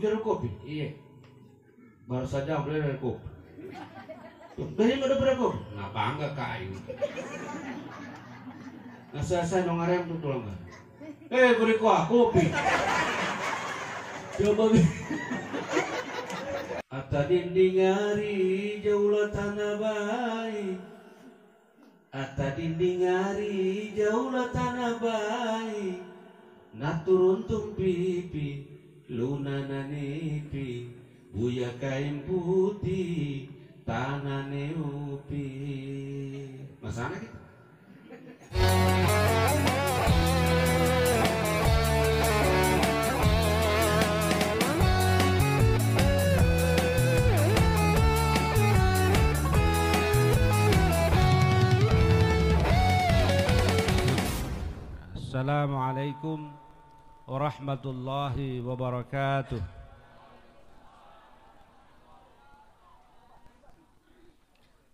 Bukti kopi? Iya. Baru saja beli dari kopi. Dari mana dapat kopi? Nah bangga kayu. Nah saya nongarem tuh tulang. Beri kopi. Coba Ata dinding hari jauhlah tanah baik. Ata dinding hari jauhlah tanah baik. Naturun tung pipi lunana nipi. Buya kain putih tanah neupi. Masana gitu. Assalamualaikum warahmatullahi wabarakatuh.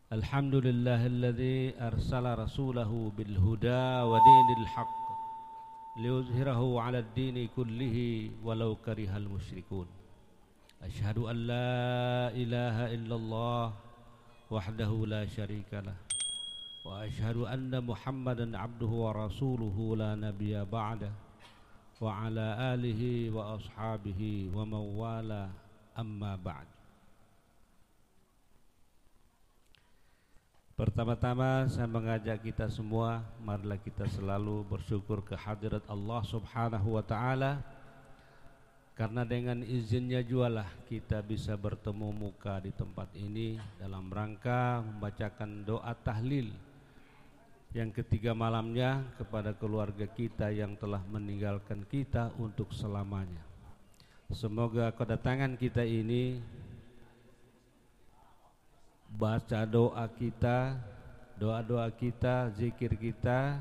Alhamdulillahilladzi arsala rasulahu bil huda wa dinil haqq liyuzhirahu 'alad dini kullihi walau karihal musyrikun. Asyhadu an la ilaha illallah wahdahu la syarikalah wa asyhadu anna Muhammadan abduhu wa rasuluhu la nabiyya ba'dah wa ala alihi wa ashabihi wa mawala amma ba'd. Pertama-tama saya mengajak kita semua, marilah kita selalu bersyukur kehadirat Allah Subhanahu wa taala, karena dengan izinnya jualah kita bisa bertemu muka di tempat ini dalam rangka membacakan doa tahlil yang ketiga malamnya kepada keluarga kita yang telah meninggalkan kita untuk selamanya. Semoga kedatangan kita ini, baca doa kita, doa-doa kita, zikir kita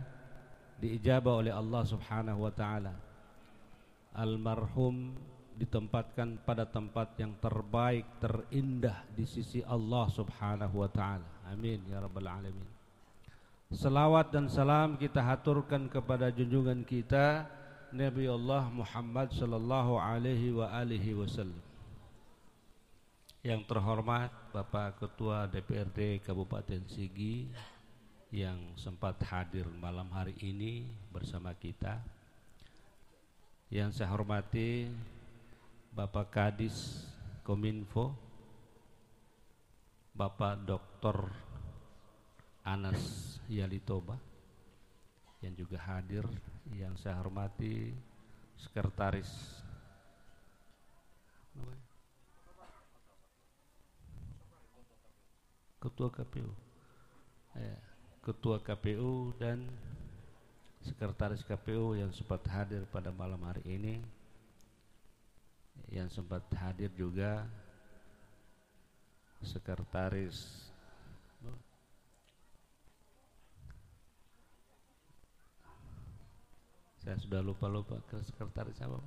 diijabah oleh Allah Subhanahu wa taala. Almarhum ditempatkan pada tempat yang terbaik, terindah di sisi Allah Subhanahu wa taala. Amin ya rabbal alamin. Salawat dan salam kita haturkan kepada junjungan kita Nabi Allah Muhammad sallallahu alaihi wa alihi wasallam. Yang terhormat Bapak Ketua DPRD Kabupaten Sigi yang sempat hadir malam hari ini bersama kita. Yang saya hormati Bapak Kadis Kominfo, Bapak Dr. Anas Yalitoba yang juga hadir. Yang saya hormati Sekretaris Ketua KPU, Ketua KPU dan Sekretaris KPU yang sempat hadir pada malam hari ini. Yang sempat hadir juga Sekretaris saya sudah lupa ke sekretaris apa?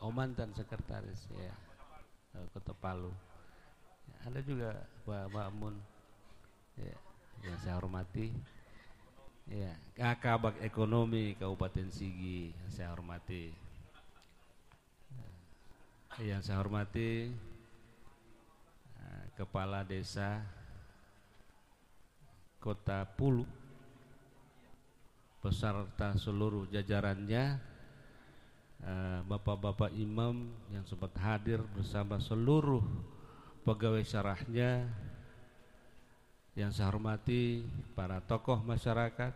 Oh, mantan sekretaris ya, Kota Palu. Ada juga Pak Ma'mun ya, yang saya hormati ya, Kabag Ekonomi Kabupaten Sigi yang saya hormati. Yang saya hormati Kepala Desa Kota Pulu beserta seluruh jajarannya, bapak-bapak imam yang sempat hadir bersama seluruh pegawai syarahnya. Yang saya hormati para tokoh masyarakat,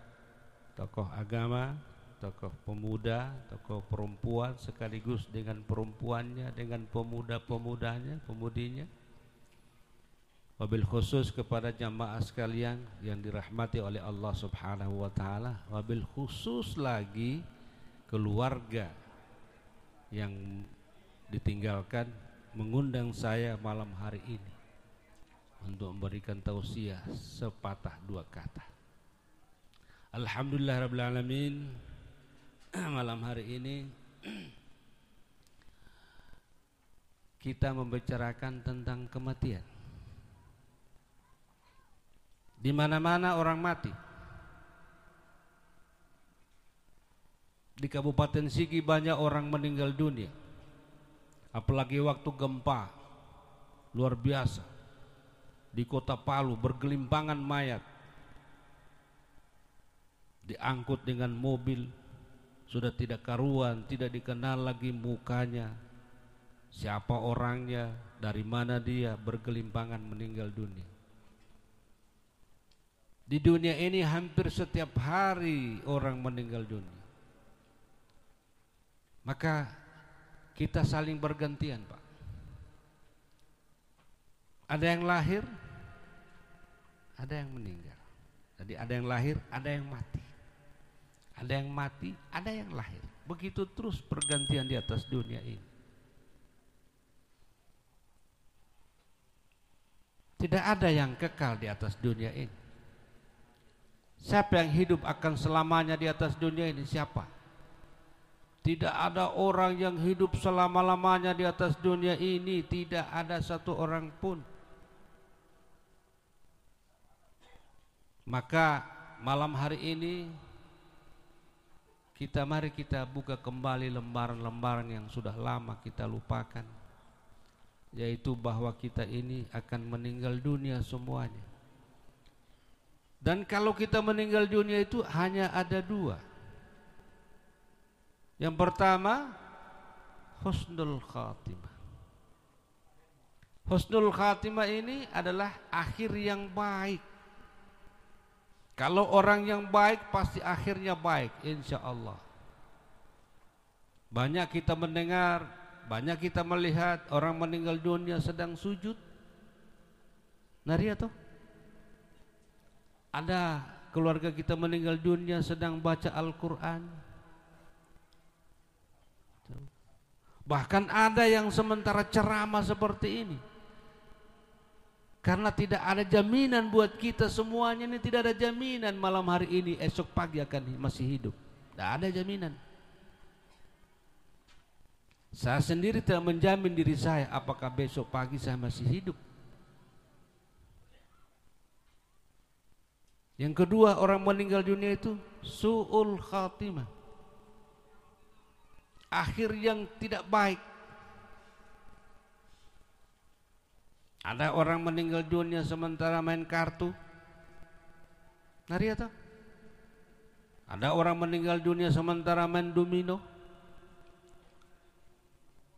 tokoh agama, tokoh pemuda, tokoh perempuan sekaligus dengan perempuannya, dengan pemuda-pemudanya, pemudinya. Wabil khusus kepada jamaah sekalian yang dirahmati oleh Allah Subhanahu wa taala, wabil khusus lagi keluarga yang ditinggalkan mengundang saya malam hari ini untuk memberikan tausiah sepatah dua kata. Alhamdulillah rabbil alamin. Malam hari ini kita membicarakan tentang kematian. Di mana-mana orang mati. Di Kabupaten Sigi banyak orang meninggal dunia. Apalagi waktu gempa luar biasa di kota Palu, bergelimpangan mayat, diangkut dengan mobil, sudah tidak karuan, tidak dikenal lagi mukanya, siapa orangnya, dari mana dia, bergelimpangan meninggal dunia. Di dunia ini hampir setiap hari orang meninggal dunia. Maka kita saling bergantian, Pak. Ada yang lahir, ada yang meninggal. Jadi ada yang lahir, ada yang mati. Ada yang mati, ada yang lahir. Begitu terus pergantian di atas dunia ini. Tidak ada yang kekal di atas dunia ini. Siapa yang hidup akan selamanya di atas dunia ini? Siapa? Tidak ada orang yang hidup selama-lamanya di atas dunia ini. Tidak ada satu orang pun. Maka malam hari ini mari kita buka kembali lembaran-lembaran yang sudah lama kita lupakan, yaitu bahwa kita ini akan meninggal dunia semuanya. Dan kalau kita meninggal dunia itu hanya ada dua. Yang pertama, husnul khatimah. Husnul khatimah ini adalah akhir yang baik. Kalau orang yang baik pasti akhirnya baik, insya Allah. Banyak kita mendengar, banyak kita melihat orang meninggal dunia sedang sujud. Nari atau? Ada keluarga kita meninggal dunia sedang baca Al-Quran. Bahkan ada yang sementara ceramah seperti ini. Karena tidak ada jaminan buat kita semuanya ini, tidak ada jaminan malam hari ini, esok pagi akan masih hidup. Tidak ada jaminan. Saya sendiri tidak menjamin diri saya apakah besok pagi saya masih hidup. Yang kedua, orang meninggal dunia itu su'ul khatimah, akhir yang tidak baik. Ada orang meninggal dunia sementara main kartu. Nari atau? Ada orang meninggal dunia sementara main domino.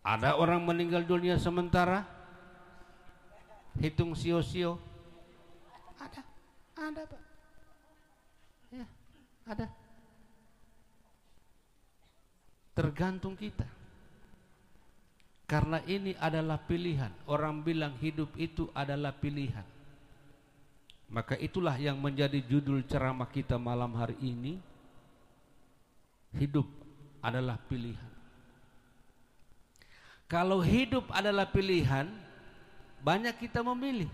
Ada orang meninggal dunia sementara hitung sio-sio. Ada Pak. Ya, ada. Tergantung kita. Karena ini adalah pilihan. Orang bilang hidup itu adalah pilihan. Maka itulah yang menjadi judul ceramah kita malam hari ini. Hidup adalah pilihan. Kalau hidup adalah pilihan, banyak kita memilih.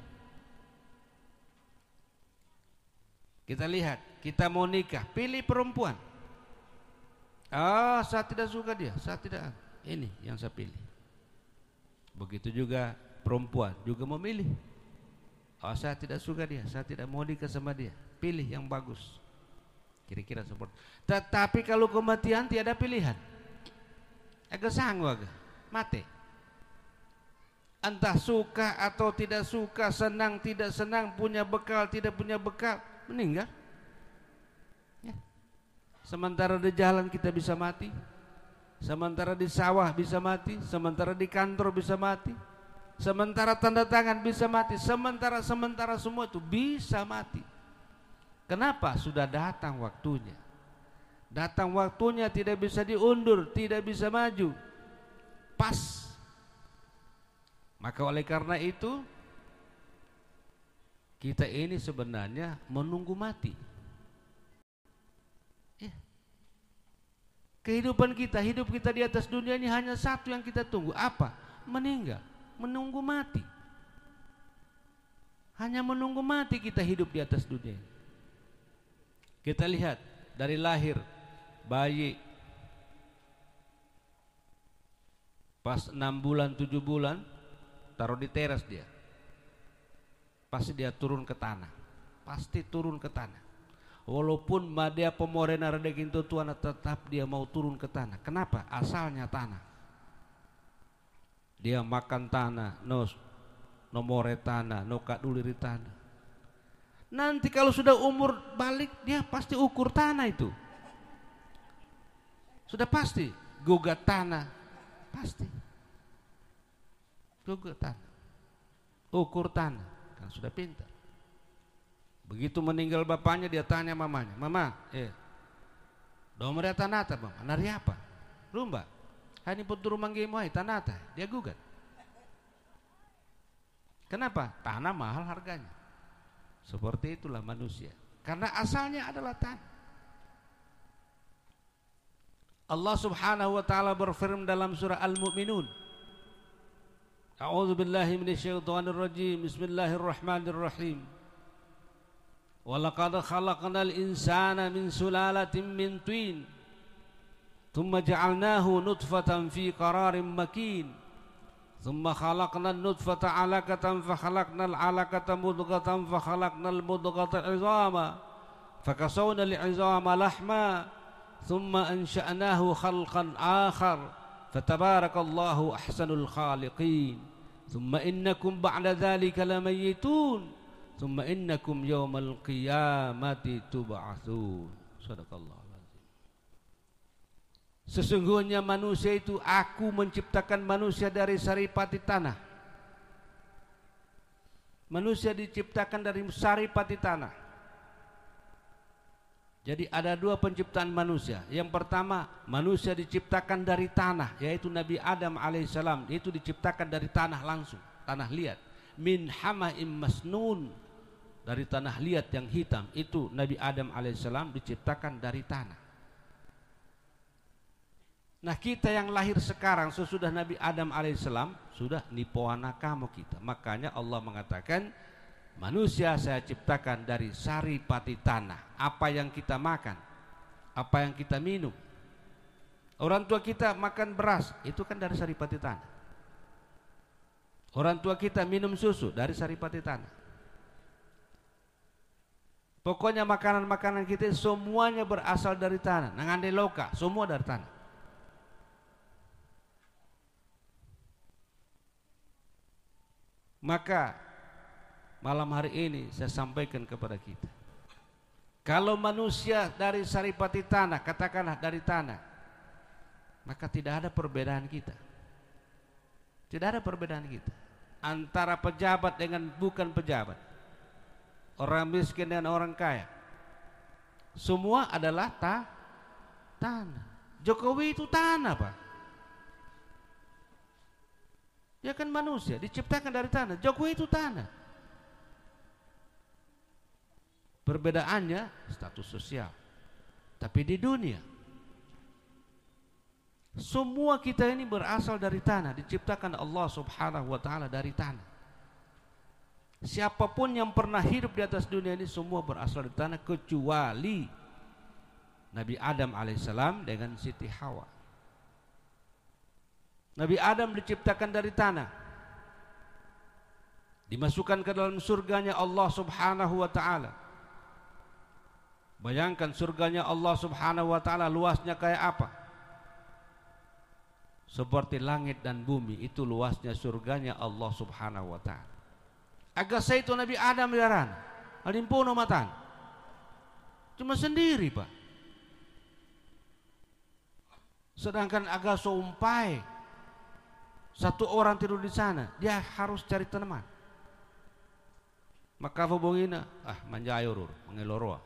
Kita lihat, kita mau nikah, pilih perempuan. Saya tidak suka dia, saya tidak. Ini yang saya pilih. Begitu juga perempuan juga memilih. Saya tidak suka dia, saya tidak mau nikah sama dia. Pilih yang bagus. Kira-kira seperti. Tetapi kalau kematian tiada pilihan. Agak sanggup agak mati. Entah suka atau tidak suka, senang tidak senang, punya bekal tidak punya bekal, meninggal. Ya. Sementara di jalan kita bisa mati. Sementara di sawah bisa mati, sementara di kantor bisa mati, sementara tanda tangan bisa mati, sementara semua itu bisa mati. Kenapa? Sudah datang waktunya. Datang waktunya, tidak bisa diundur, tidak bisa maju. Pas. Maka oleh karena itu kita ini sebenarnya menunggu mati. Kehidupan kita, hidup kita di atas dunia ini hanya satu yang kita tunggu. Apa? Meninggal, menunggu mati. Hanya menunggu mati kita hidup di atas dunia ini. Kita lihat dari lahir bayi, pas 6 bulan 7 bulan taruh di teras dia, pasti dia turun ke tanah, pasti turun ke tanah. Walaupun dia pemorena redek itu tuan, tetap dia mau turun ke tanah. Kenapa? Asalnya tanah. Dia makan tanah, nomore tanah, noka duliri tanah. Nanti kalau sudah umur balik, dia pasti ukur tanah itu. Sudah pasti gugat tanah, pasti gugat tanah, ukur tanah, kan sudah pintar. Begitu meninggal bapaknya, dia tanya mamanya, mama, domre tanata mama, nari apa? Rumba, hani putu rumah gemoy tanata, dia gugat. Kenapa? Tanah mahal harganya. Seperti itulah manusia, karena asalnya adalah tanah. Allah Subhanahu wa taala berfirman dalam surah Al-Mu'minun, A'udzu billahi minasyaitonir rajim. Bismillahirrahmanirrahim. Wa laqad khalaqnal insana min sulalatin min tin, thumma ja'alnahu nutfatan fi qararin makin, thumma khalaqnan nutfata 'alaqatan fa khalaqnal 'alaqata mudghatan fa khalaqnal mudghata 'izama fa kasawna al-'izama lahma thumma ansha'nahu khalqan akhar fatabarakallahu ahsanul khaliqin thumma innakum ba'da dhalika lamayitun thumma innakum yawmal qiyamati tub'atsun. Sadaqallahu. Sesungguhnya manusia itu, aku menciptakan manusia dari saripati tanah. Manusia diciptakan dari saripati tanah. Jadi ada dua penciptaan manusia. Yang pertama, manusia diciptakan dari tanah, yaitu Nabi Adam alaihissalam. Itu diciptakan dari tanah langsung, tanah liat. Min hama'im masnun, dari tanah liat yang hitam. Itu Nabi Adam alaihissalam diciptakan dari tanah. Nah, kita yang lahir sekarang sesudah Nabi Adam alaihissalam sudah nipoana kamu kita. Makanya Allah mengatakan, manusia saya ciptakan dari saripati tanah. Apa yang kita makan, apa yang kita minum. Orang tua kita makan beras, itu kan dari saripati tanah. Orang tua kita minum susu dari saripati tanah. Pokoknya makanan-makanan kita semuanya berasal dari tanah. Nangande loka, semua dari tanah. Maka malam hari ini saya sampaikan kepada kita, kalau manusia dari saripati tanah, katakanlah dari tanah, maka tidak ada perbedaan kita. Tidak ada perbedaan kita antara pejabat dengan bukan pejabat, orang miskin dan orang kaya. Semua adalah tanah. Jokowi itu tanah, Pak. Ya kan, manusia diciptakan dari tanah. Jokowi itu tanah. Perbedaannya status sosial. Tapi di dunia semua kita ini berasal dari tanah, diciptakan Allah Subhanahu wa taala dari tanah. Siapapun yang pernah hidup di atas dunia ini semua berasal dari tanah, kecuali Nabi Adam alaihissalam dengan Siti Hawa. Nabi Adam diciptakan dari tanah, dimasukkan ke dalam surganya Allah Subhanahu wa taala. Bayangkan surganya Allah Subhanahu wa taala luasnya kayak apa? Seperti langit dan bumi, itu luasnya surganya Allah Subhanahu wa taala. Aga itu Nabi Adam yaran, alimpuno matan. Cuma sendiri, Pak. Sedangkan aga umpai satu orang tidur di sana, dia harus cari teman. Maka hubungina, manjayorur, mengeloroa.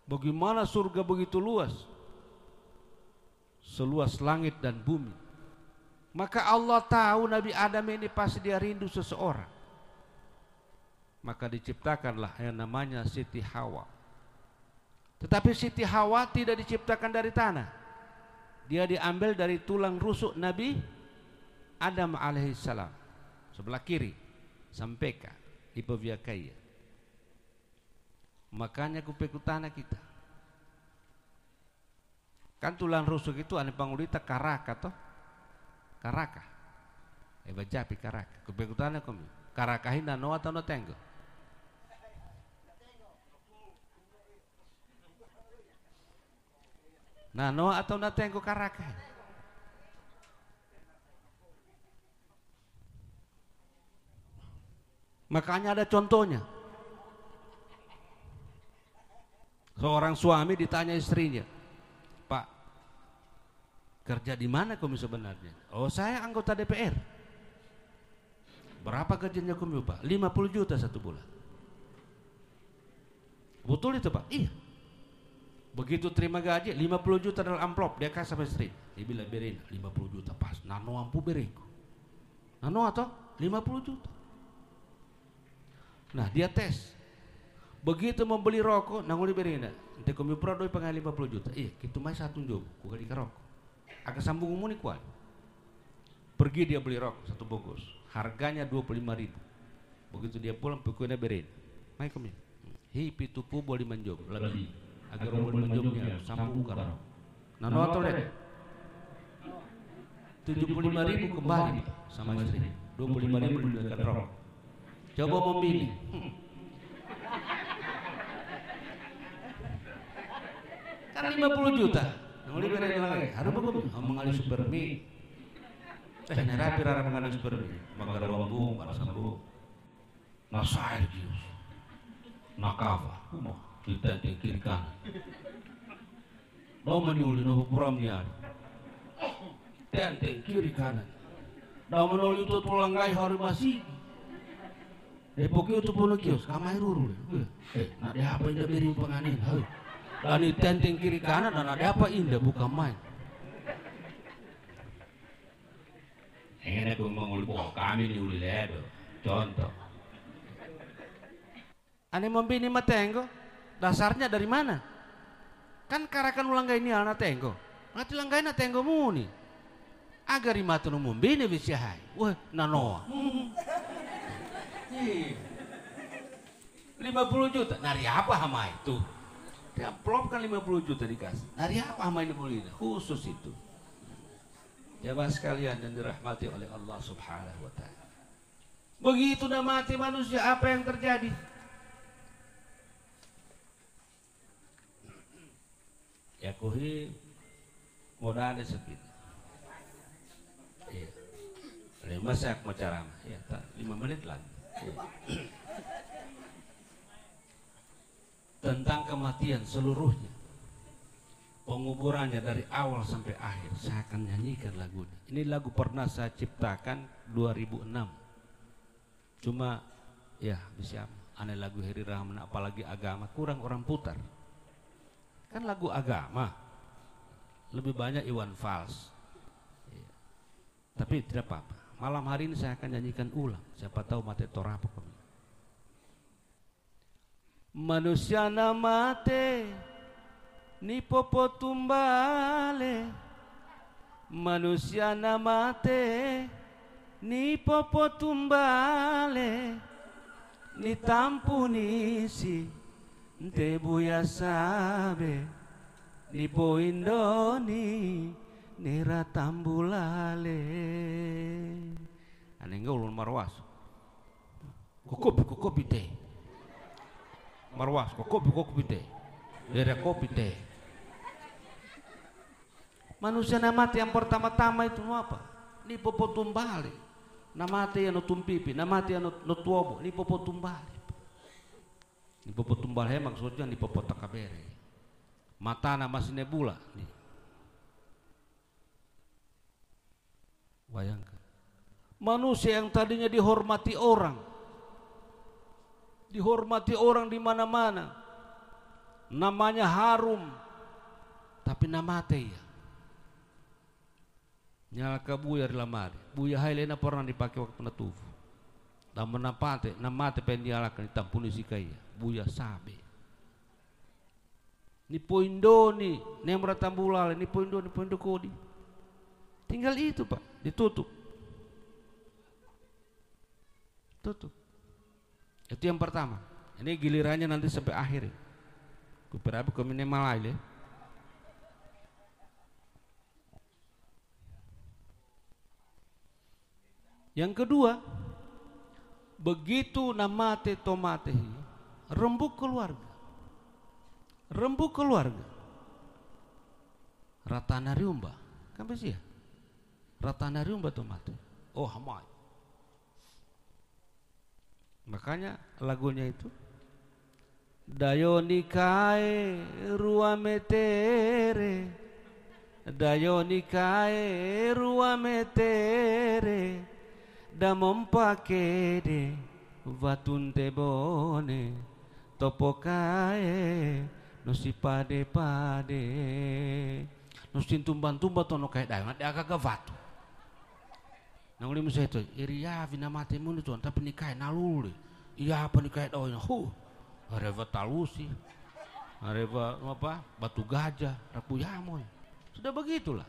Bagaimana surga begitu luas? Seluas langit dan bumi. Maka Allah tahu Nabi Adam ini pasti dia rindu seseorang. Maka diciptakanlah yang namanya Siti Hawa. Tetapi Siti Hawa tidak diciptakan dari tanah. Dia diambil dari tulang rusuk Nabi Adam alaihissalam, sebelah kiri sampeka ipoviakaya. Makanya kupeku tanah kita kan tulang rusuk itu ane pangulita karaka toh, karaka bajapi karaka kupeku tanah kami karakahin nano atau no tenggo nano atau no tenggo karaka. Makanya ada contohnya. Seorang suami ditanya istrinya, Pak, kerja di mana kamu sebenarnya? Oh, saya anggota DPR. Berapa gajinya kamu, Pak? 50 juta satu bulan. Betul itu, Pak? Iya. Begitu terima gaji 50 juta dalam amplop, dia kasih sama istri. Dia bilang, berin 50 juta pas. Nano ampu beriku. Nano atau 50 juta. Nah, dia tes. Begitu membeli rokok, nanguli berin. Nanti kami prodoi pengen 50 juta. Iya, gitu mah satu job, ku kali rokok. Agak sambung umum kuat. Pergi dia beli rokok satu bungkus. Harganya 25.000. Begitu dia pulang, pokoknya berin. Mai kami. Hipi tupu boleh menjob lebih. Agar boleh menjobnya sambung karang. Nano atau lihat 75.000 kembali sama istri. 25.000 dibelikan rokok. Coba memilih. Kan 50 juta. Nanguli berin lagi. Harus bagus. Mengalih supermi. Rapi rara mengalih supermi. Magar wambung, para sambung. Nasair jius. Nakava. Ditenteng kiri kanan. No meniuli no puramnya. Tenteng kiri kanan. No menuli itu pulang gai hari masih. Pokoknya itu pun kios. Kamai ruru. Nak dia apa indah beri penganin. Dan tenteng kiri kanan dan ada apa indah bukan main. Ini aku menguli kami ni uli ledo. Contoh. Ane membini matenggo. Dasarnya dari mana? Kan karakan ulang ini anak tenggo. Ngati langgai na tenggo muni. Agar imatu no membini bisihai. Wah, nanoa. 50 juta. Nari apa hama itu? Dia plop kan 50 juta dikasih. Nari apa hama ini boleh? Khusus itu. Jamaah sekalian yang dirahmati oleh Allah Subhanahu wa taala. Begitu dah mati manusia, apa yang terjadi? Ya kuhi modal ada sakit. Iya. Lima sak macam. Ya, 5 menit lagi. Ya. Tentang kematian seluruhnya, penguburannya dari awal sampai akhir, saya akan nyanyikan lagunya. Ini lagu pernah saya ciptakan 2006. Cuma ya bisa aneh lagu Heri Rahman apalagi agama kurang orang putar. Kan lagu agama lebih banyak Iwan Fals. Ya. Tapi tidak apa-apa. Malam hari ini saya akan nyanyikan ulang. Siapa tahu mati torapa kami. Manusia na mate ni popo tumbale. Manusia na mate ni popo tumbale. Ni tampunisi nte buya sabe ni po indoni nera tambulale. Ane enggak ulun marwas. Kokopi teh. Marwas kokopi teh. Dere kopi teh. Manusia namati yang pertama-tama itu apa? Ni popo tumbale. Namati yang tumpipi, namati yang tuobo, ni popo tumbale. Ni popo tumbale maksudnya ni popo takabere. Mata nama sinebula. Bayangkan. Manusia yang tadinya dihormati orang di mana-mana, namanya harum, tapi namate ya. Nyalaka buya di lamari, buya hailena pernah dipakai waktu natufu. Dan menapate, namate pendialakan ditampuni si kaya, buya sabe. Ni poindoni, nemra tambulale, ni poindoni, poindo kodi. Tinggal itu Pak, ditutup. Tutup. Itu yang pertama. Ini gilirannya nanti sampai akhir. Kuperabu kemine malai. Yang kedua, begitu namate tomate rembuk keluarga. Rembuk keluarga. Ratana riumba. Kan besi ya? Ratana riumba tomate. Oh hamai. Makanya lagunya itu Dayo nikae rua metere, dayo nikae rua metere, da mompakede vatunte bone, topokae no si pade pade, no sintumban-tumba tono kae dayo, nanti agak vatu. Nang uli musa itu, iria vina mate muni tuan, tapi nikae naluli, iya apa nikae dayo, areva talusi, areva apa batu gajah, rapu yamoy. Sudah begitulah.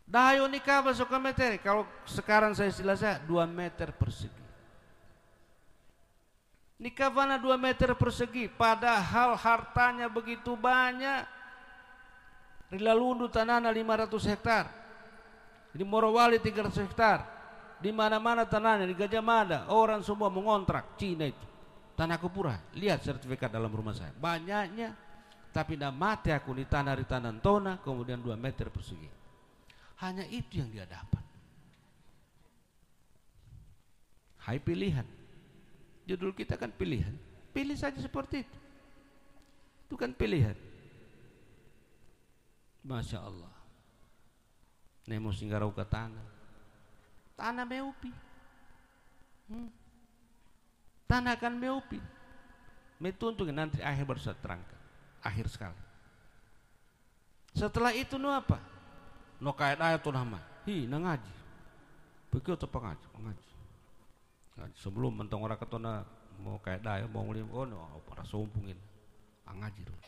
Dayo nikah masuk ke meter. Kalau sekarang saya istilah saya 2 meter persegi. Nikah mana 2 meter persegi, padahal hartanya begitu banyak. Rilalundu tanahnya 500 hektar. Di Morowali 300 hektar. Di mana-mana tanahnya, di Gajah Mada, orang semua mengontrak Cina itu. Tanah Kupura, lihat sertifikat dalam rumah saya. Banyaknya, tapi tidak mati aku di tanah Tona, kemudian 2 meter persegi. Hanya itu yang dia dapat. Hai pilihan. Judul kita kan pilihan. Pilih saja seperti itu. Itu kan pilihan. Masya Allah. Nemo singgarau ke tanah. Tanah meupi, tanah akan meupi, metuntuk nanti akhir baru saya terangkan, akhir sekali. Setelah itu no apa? No kait ayat tu nama, nangaji, begitu pengaji, ngaji. Sebelum mentong orang ketona mau kait ayat mau ngulim, no para sumpungin, ngaji dulu.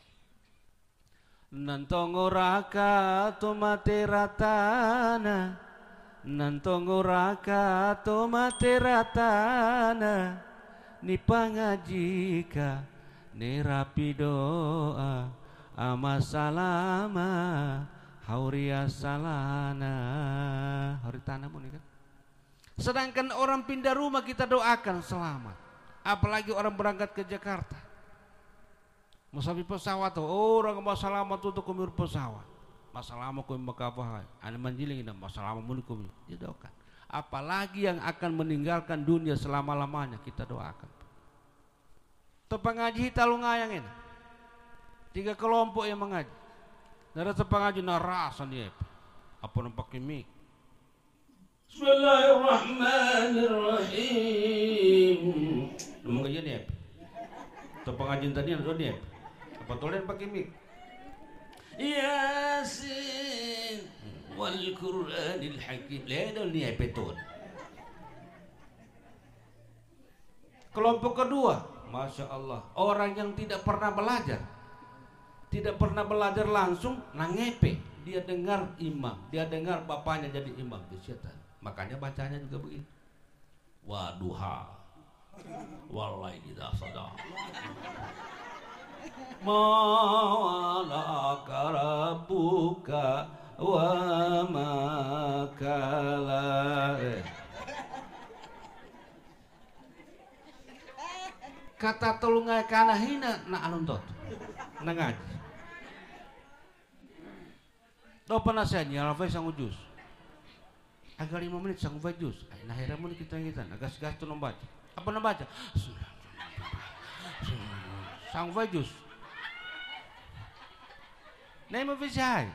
Nantong oraka tu mati ratana. Nantongo raka to materatana ni pangajika ni rapi doa ama salama hauria salana haritana mun kan. Sedangkan orang pindah rumah kita doakan selamat. Apalagi orang berangkat ke Jakarta. Musafir pesawat orang mau selamat untuk kumur pesawat. Masalah mau kami makafah, ane manjiling ina masalah mau kami didoakan. Apalagi yang akan meninggalkan dunia selama lamanya kita doakan. Tepangaji talungayang ini, 3 kelompok yang mengaji. Dari tepangaji narasan dia, apa nampak mik. Bismillahirrahmanirrahim. Nomor kajian dia, tepangaji tadi yang dia, apa tulen pakai mik. Yasin wal Qur'anil Hakim. Ledol ni betul. Kelompok kedua, Masya Allah, orang yang tidak pernah belajar, tidak pernah belajar langsung, nangepe. Dia dengar imam, dia dengar bapaknya jadi imam, dia setan. Makanya bacanya juga begitu. Waduha, wallahi idza sadaq. Ma'alaka rabbuka wa makala. Kata tolungai kana hina na alun tot nangaji do panasanya alfai sang ujus agak 5 menit sang ujus nah heramun kita agas tu nombaca apa nombaca sang ujus nah mafisai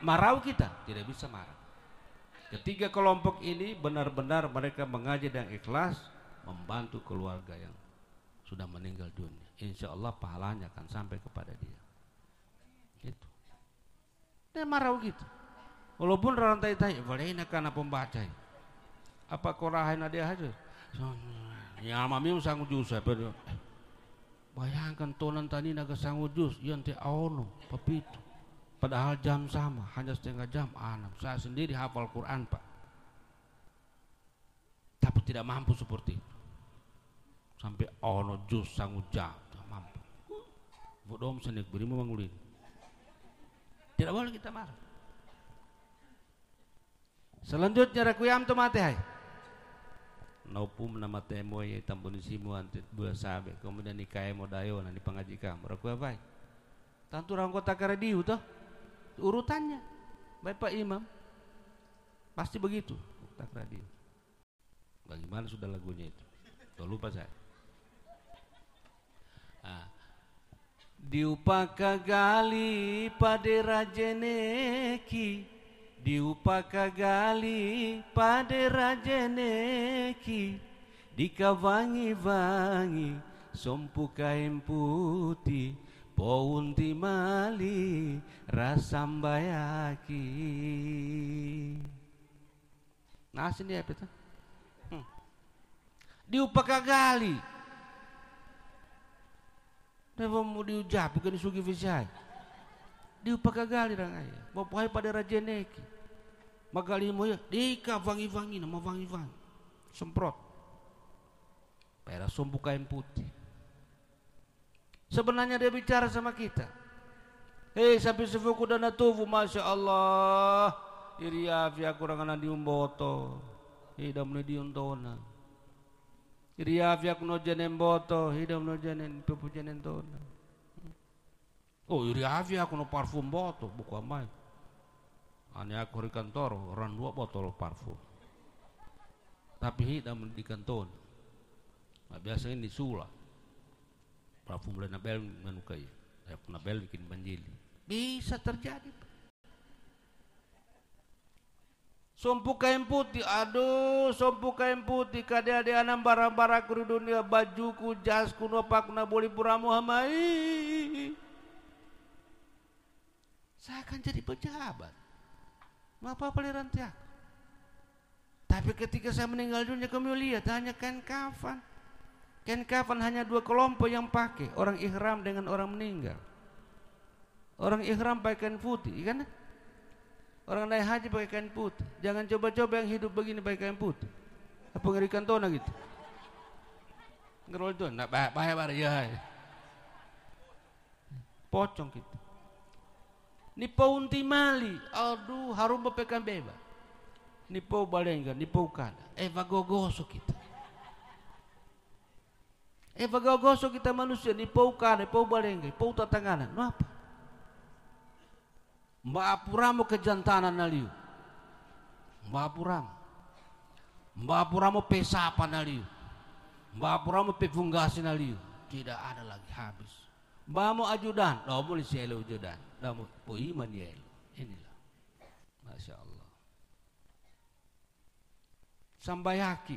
marau kita tidak bisa marah. Ketiga kelompok ini benar-benar mereka mengaji dan ikhlas membantu keluarga yang sudah meninggal dunia. Insya Allah pahalanya akan sampai kepada dia. Itu. Dia marau gitu. Walaupun rantai tai, boleh karena pembaca. Apa korahin dia aja? Ya mami sanggup jus. Bayangkan tonan tadi naga sanggup jus, yang te aono, papitu. Padahal jam sama, hanya setengah jam. Saya sendiri hafal Quran Pak, tapi tidak mampu seperti itu. Sampai ono jus sanggup jam, tidak mampu. Bodom senik berimu mangulin. Tidak boleh kita marah. Selanjutnya rekuyam tu mati hai. Naupum nama temo ye tambonisimu antit dua sabe. Kemudian nikai modayo nani pangaji kamu. Rekuyam baik. Tantu orang kota karediu toh. Urutannya Bapak Imam pasti begitu. tak radio. Bagaimana sudah lagunya itu? Tuh, lupa saya. Diupaka gali pada rajeneki, diupaka gali pada rajeneki, dikavangi-vangi sompu kain putih, pounti mali rasambayaki. Nah, sini apa itu? Diupaka gali. Napa mau diucap bukan disugi visai. Diupaka gali rangaya. Bapai pada rajeneki. Magali mo ya dika vangi-vangi nama vangi-vangi. Semprot. Pera sompu kain putih. Sebenarnya dia bicara sama kita. Hei sapi sefuku dan natufu, masya Allah. Iri afi aku ranganan diumboto. Hidam ni diuntona. Iriya vya kuno jenen boto, hidam no jenen pepu jenen tona. Oh, iriya vya kuno parfum boto, buku amai. Ane aku di kantor, orang 2 botol parfum. Tapi hidam di kantor. Nah, biasa ini sula. Parfum boleh nabel menukai. Saya pun nabel bikin banjili. Bisa terjadi. Sompu kain putih, aduh, sompu kain putih, kada-ada anam barang-barang di dunia, bajuku, jasku, nopak, naboli puramu hamai. Saya akan jadi pejabat. Apa peliran tiak? Tapi ketika saya meninggal dunia, kamu lihat hanya kain kafan. Kain kafan hanya 2 kelompok yang pakai, orang ihram dengan orang meninggal. Orang ihram pakai kain putih, kan? Orang naik haji pakai kain putih. Jangan coba-coba yang hidup begini pakai kain putih. Apa ngerikan tona gitu? Ngerol itu, nak bahaya ya. Pocong kita. Ni paunti mali, aduh harum bepekan bebas. Ni pau balengga, ni pau kada. Vagogoso kita. Vagogoso kita manusia, ni pau kada, pau balengga, pau tatanganan. No apa? Mbak apuramo kejantanan naliu. Mbak apuramo pesapa naliu. Mbak apuramo pevungasi naliu. Tidak ada lagi, habis. Mbak mo ajudan, no boleh sielo ajudan. No po iman yelo. Inilah. Masya Allah. Sambayaki.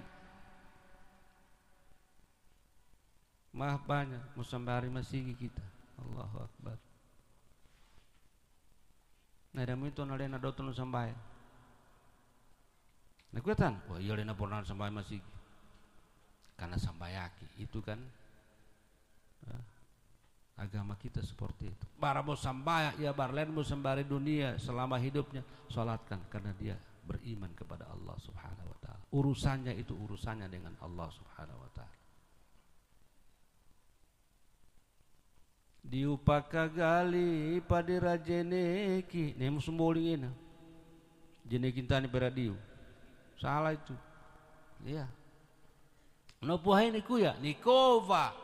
Mah banyak musambari masigi kita. Allahu Akbar. Nah, demo itu nalena dotun sampai. Nah, kuatan, wah iya lena pernah sampai masih. Karena sambayaki itu kan agama kita seperti itu. Bara mau sambayak ya barlen mau sembari dunia selama hidupnya salatkan karena dia beriman kepada Allah Subhanahu wa taala. Urusannya itu urusannya dengan Allah Subhanahu wa taala. Diupaka gali pada rajeneki, nemu semboling ini, jenekin tani beradiu, salah itu, iya. Nopo hai niku ya, nikova,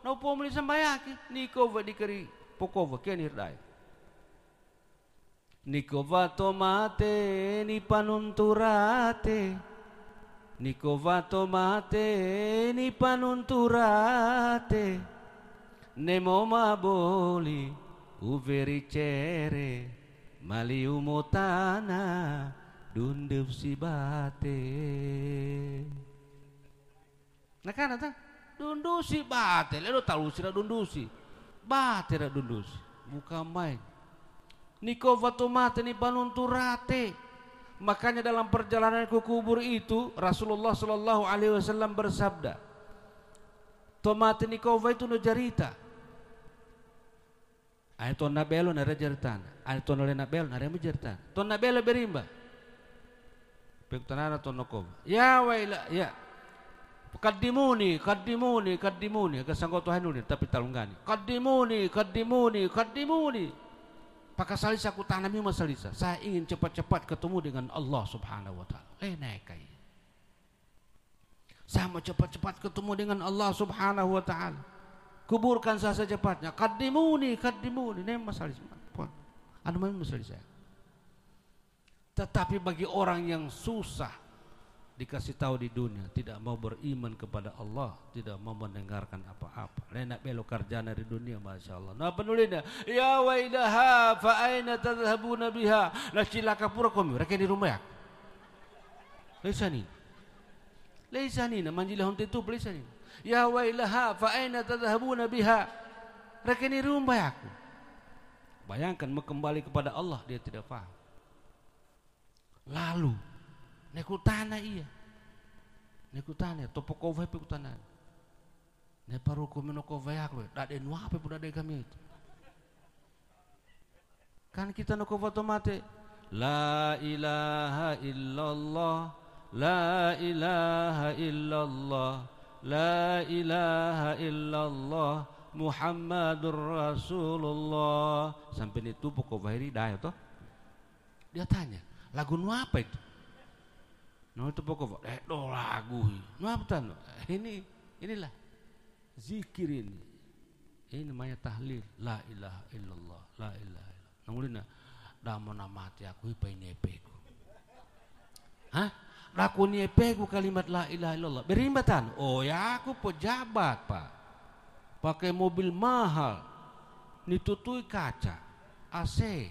nopo meli sambayaki, nikova dikeri pokova kenir dai. Nikova tomate ni panunturate, nikova tomate ni panunturate. Nemo maboli uvericere mali umotana dundup si bate. Nah kan ta dundusi bate lelo tahu sira dundusi bate ra dundusi bukan main. Niko vatomate ni panunturate. Makanya dalam perjalanan ke kubur itu Rasulullah sallallahu alaihi wasallam bersabda, tomate nikova itu no jarita. Ay ton nabelo na rejertan, ay ton le nabelo na rejertan. Ton nabelo berimba. Pektanana ton nokov. Ya waila ya. Kadimuni kasanggo Tuhan ini tapi talunggani. Kadimuni. Pakasalisa ku tanami masalisa. Saya ingin cepat-cepat ketemu dengan Allah Subhanahu wa taala. Nekai. Saya mau cepat-cepat ketemu dengan Allah Subhanahu wa taala. Kuburkan saya secepatnya. Kadimuni. Ini masalah anu masalah saya. Tetapi bagi orang yang susah dikasih tahu di dunia, tidak mau beriman kepada Allah, tidak mau mendengarkan apa-apa. Lenak belok karjana di dunia, masya Allah. Nah penulisnya, ya wailaha fa aina tadhhabuna biha. Nah cilaka pura kami, mereka di rumah ya. Laisa nina manjilah hunti tu laisa nina. Ya wailaha fa aina tadhhabuna biha. Mereka di rumah ya. Bayangkan mau kembali kepada Allah, dia tidak paham. Lalu nekutana iya. Nekutana topo kovai pekutana. Ne paru ko meno kovai aku. Dade nu apa pun dade kami itu. Kan kita no kovai tomate. La ilaha illallah. La ilaha illallah. La ilaha illallah. Muhammadur Rasulullah. Sampai itu pokok kovai dah toh. Dia tanya, lagu nu apa itu? No itu pokok do lagu. Nu apa tan? Inilah zikir ini. Ini namanya tahlil. La ilaha illallah. La ilaha illallah. Nangulina dah mau mati aku ipai nepeku. Hah? Laku nepeku kalimat la ilaha illallah. Berimbatan. Oh ya aku pejabat, Pak. Pakai mobil mahal. Nitutui kaca. AC.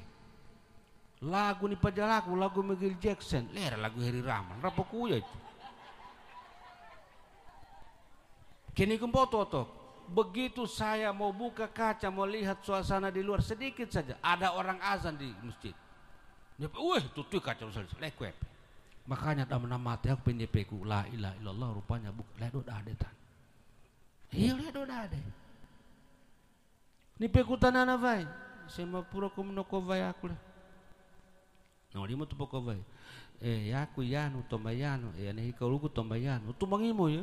Lagu ni pajalaku, lagu Michael Jackson, lera lagu Heri Rahman, rapo kuya itu. Kini kemboto toh, begitu saya mau buka kaca, mau lihat suasana di luar sedikit saja, ada orang azan di masjid. Dia, tutup kaca lekwep. Makanya dalam nama mati aku penyepeku, la ilaha illallah rupanya bukan ledo dadetan. Iya ledo dade. Ni pekutan ana vai, sema pura kumnoko vai aku lah. No limo tu poko vai. Yaku yanu tombayano, ane hikauluku tombayano. Tu mangimo ya.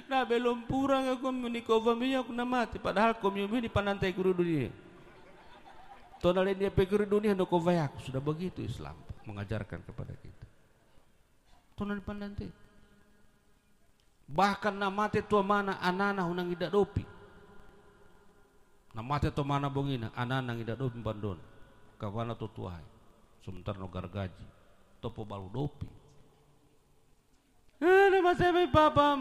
Na belum purang aku menikova miya aku namati padahal komiumi di panantai guru dunia. Tonale dia pekuru dunia no kovai aku sudah begitu Islam mengajarkan kepada kita. Tonale panantai. Bahkan namate tua mana anana hunang ida dopi. Namate tua mana bongina anana ida dopi bandon. Kawana to tuai sebentar no gargaji topo balu dopi nama saya papa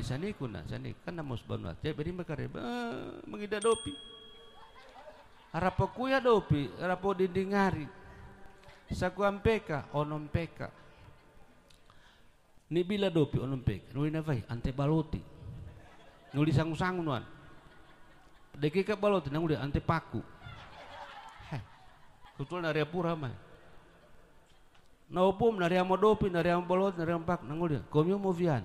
isani kuna sani kan namos banget ya beri makare mengida dopi arapo kuya dopi arapo dindingari saku ampeka onom peka ni bila dopi onom peka nuli navai ante baloti nuli sangu-sangu nuan dekika baloti nanguli ante paku. Kutul nari apura mah. Na upum nari amodopi nari ambolot nari ampak nangul dia. Komyo movian.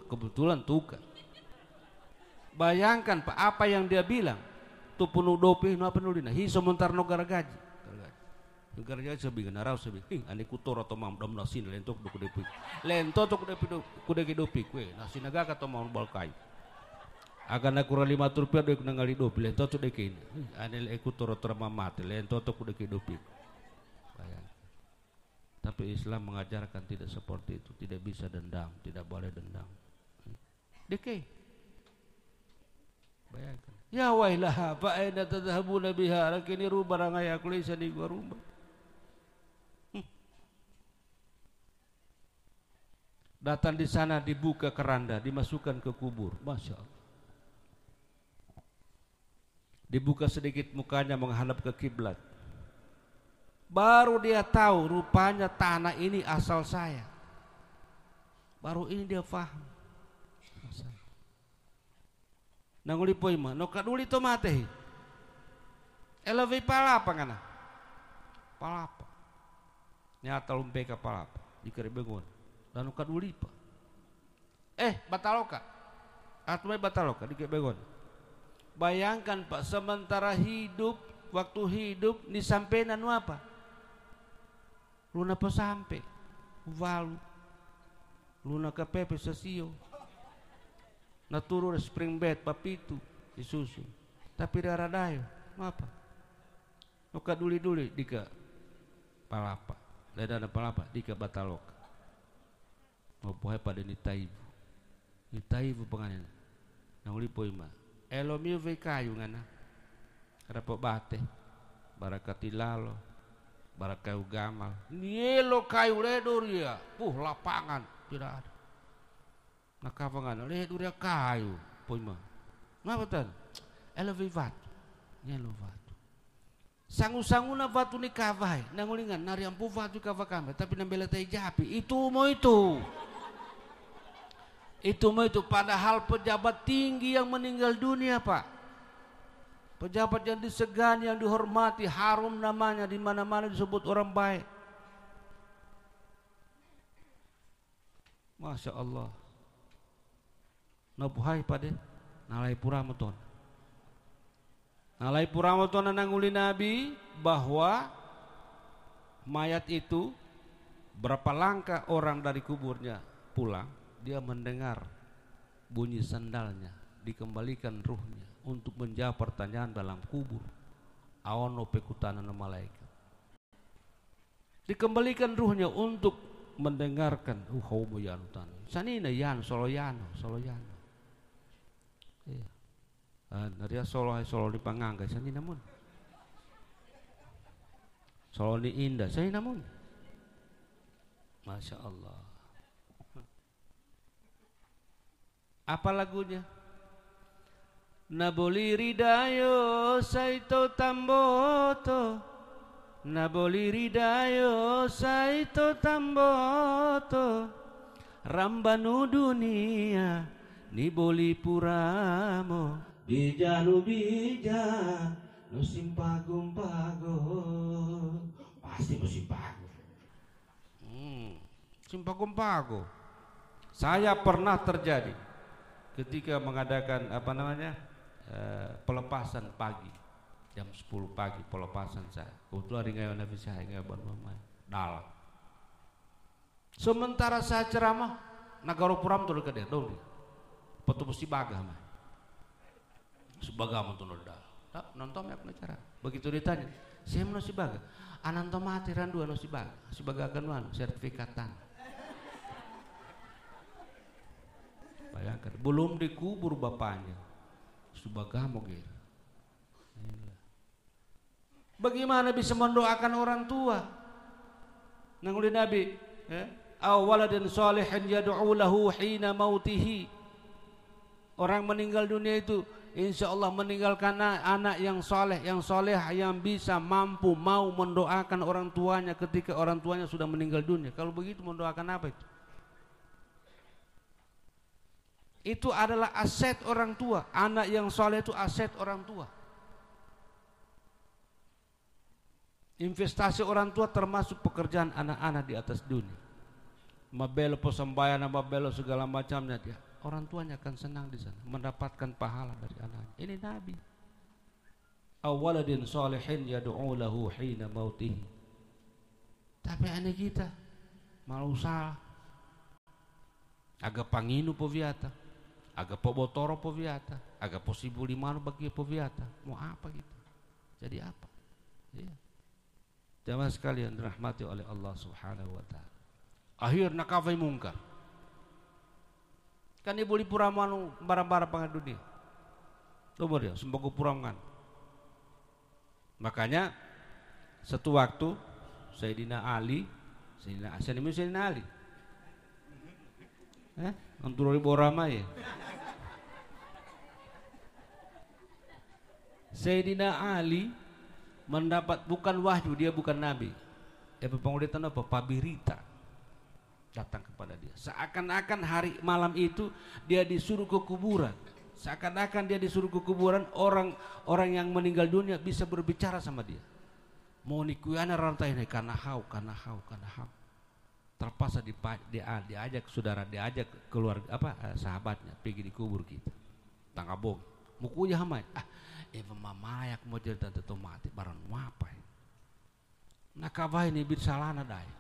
Kebetulan tuka. Bayangkan Pak apa yang dia bilang. Tu penuh dopi nu apa nulina. Hi sementar no gargaji. Gargaji sabi narau sabi. Ane kutor atau mam dam nasin lentok do kudepi. Lento to kudepi dopi kue. Nasin naga ka to mam balkai. Akan aku rali matur rupiah dek nangali dopi lento tu dekin anel aku toro mati lento tu ku dekin dopi. Tapi Islam mengajarkan tidak seperti itu, tidak bisa dendam, tidak boleh dendam. Deke. Bayangkan. Ya wailaha fa aina tadhhabuna biha lakini rubarang aku laisa di gua rumah. Datang di sana dibuka keranda, dimasukkan ke kubur. Masya Allah. Dibuka sedikit mukanya menghadap ke kiblat. Baru dia tahu rupanya tanah ini asal saya. Baru ini dia faham. Nanguli poima, no kaduli to mate. Elove palapa kana. Palapa. Nyata lumpeka palapa dikere bengon. Dan kaduli pa. Bataloka. Atmai bataloka dikere bengon. Bayangkan Pak, sementara hidup, waktu hidup ni sampai nanu apa? Luna pa sampai, valu, luna kapepe sasio, naturo spring bed papitu, disusu, tapi daradayo, apa? Nuka duli dika palapa, ledana palapa dika bataloka, mabuhay pada ni taivu penganan, nanguli poima. Elo miu ve kayu ngana. Rapo bate. Barakat ilalo. barat kayu gamal, nielo kayu ledur ya, lapangan tidak ada. Nak kapangan ledur ya kayu, poima. Ngapa tan? Elevi vatu, nyelo vatu. Sangu-sangu na vatu ni kavai, nangulingan nari ampu vatu kavakame, tapi nambela tai japi, itu mau itu. Itu mau itu, padahal pejabat tinggi yang meninggal dunia, Pak. Pejabat yang disegani, yang dihormati, harum namanya, di mana-mana disebut orang baik. Masya Allah. Nabuhai pada nalai puramaton. Nalai puramaton nananguli Nabi bahwa mayat itu berapa langkah orang dari kuburnya pulang, dia mendengar bunyi sandalnya, dikembalikan ruhnya untuk menjawab pertanyaan dalam kubur. Awono pekutana malaikat. Dikembalikan ruhnya untuk mendengarkan homo yanutan. Sanina yan soloyano. Iya. Naria solo di pangangga sanina mun. Solo di indah sanina mun. Masya Allah. Apa lagunya? Naboli ridayo saito tamboto, naboli ridayo saito tamboto, rambanu dunia niboli puramo, bijanu bija nusim pagum pasti musim pago. Simpagum pago. Saya pernah terjadi ketika mengadakan pelepasan pagi jam 10 pagi pelepasan saya. Kebetulan ngayon Nabi saya ngayon mamai dalam. Sementara saya ceramah nagaro puram tu dekat dia dong. Patu mesti bagah mah. Sebaga mantun dah. Tak nonton ya acara. Begitu ditanya, saya mau si baga. Ananto mati randu anu si baga. Si baga kan sertifikatan. Bayangkan, belum dikubur bapaknya. Subagamo gitu. Bagaimana bisa mendoakan orang tua? Nanguli Nabi, awaladin salihin yad'u lahu hina mautihi. Orang meninggal dunia itu insya Allah meninggalkan anak yang soleh, yang bisa mampu mau mendoakan orang tuanya ketika orang tuanya sudah meninggal dunia. Kalau begitu mendoakan apa itu? Itu adalah aset orang tua. Anak yang soleh itu aset orang tua. Investasi orang tua termasuk pekerjaan anak-anak di atas dunia. Mabelo pesembahyaan, mabelo segala macamnya dia. Orang tuanya akan senang di sana, mendapatkan pahala dari anaknya. Ini Nabi. Awaladin salihin yad'u lahu hina mautihi. Tapi anak kita malu salah. Aga panginu poviata. Agak pobotoro poviata, agak posibu limano bagi poviata. Mau apa gitu? Jadi apa? Ya. Jamaah sekalian dirahmati oleh Allah Subhanahu wa taala. Akhir nakafai mungkar. Kan ibu li puramanu barang-barang pangan dunia. Tumor ya, sembogo purangan. Makanya satu waktu Sayyidina Ali. Anturo ribu ramai ya. Sayyidina Ali mendapat bukan wahyu, dia bukan nabi. Pengulitan apa? Pabirita datang kepada dia. Seakan-akan hari malam itu dia disuruh ke kuburan. Seakan-akan dia disuruh ke kuburan, orang yang meninggal dunia bisa berbicara sama dia. Mau nikuyana rantai ini karena hau. Terpaksa diajak saudara, diajak keluarga sahabatnya pergi di kubur kita. Tangabong. Mukunya hamai. Mamayak mau jadi tante mati barang apa ya? Nakabah ini birsalana dai.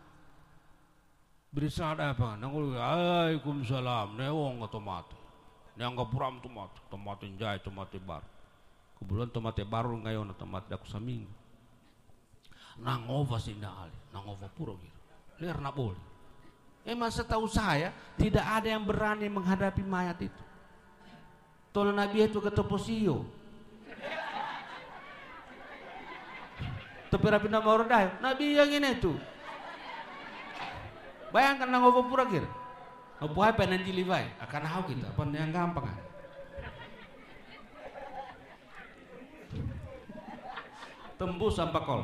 Birsalana apa? Nangul Waalaikumsalam. Newong otomatis. Neanggap puram tomat jai tomate baru. Kebetulan tomate baru ngayon tomate daku saminggu. Nangova Sayyidina Ali, nangova puro gitu. Liar nak boleh. Masa tahu saya tidak ada yang berani menghadapi mayat itu. Tono Nabi itu kata posio. Tapi rapi nama orang dah. Nabi yang ini tu. Bayangkan nang opo pura kira. Opo hai penan jilivai. Akan hau kita. Apa yang gampang kan? Tembus sampai kol.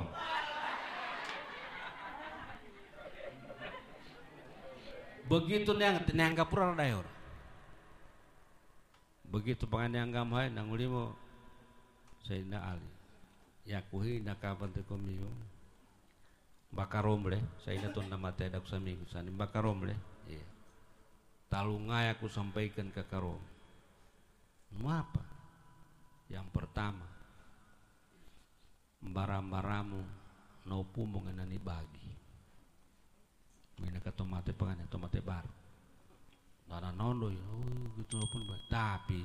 Begitu nang kapura dayor. Begitu pangan yang hai nang ulimo Sayyidina Ali. Yakuhi nakapan te komiyo. Bakaromble, Sayyidina tun nama te dak samiku sani bakaromble. Iya. Talungai aku sampaikan ke karom. Apa? Yang pertama, bara-baramu naupu mengenani bagi. Mina ka tomate pangan tomate baru. Nana nondo gitu pun baik. Tapi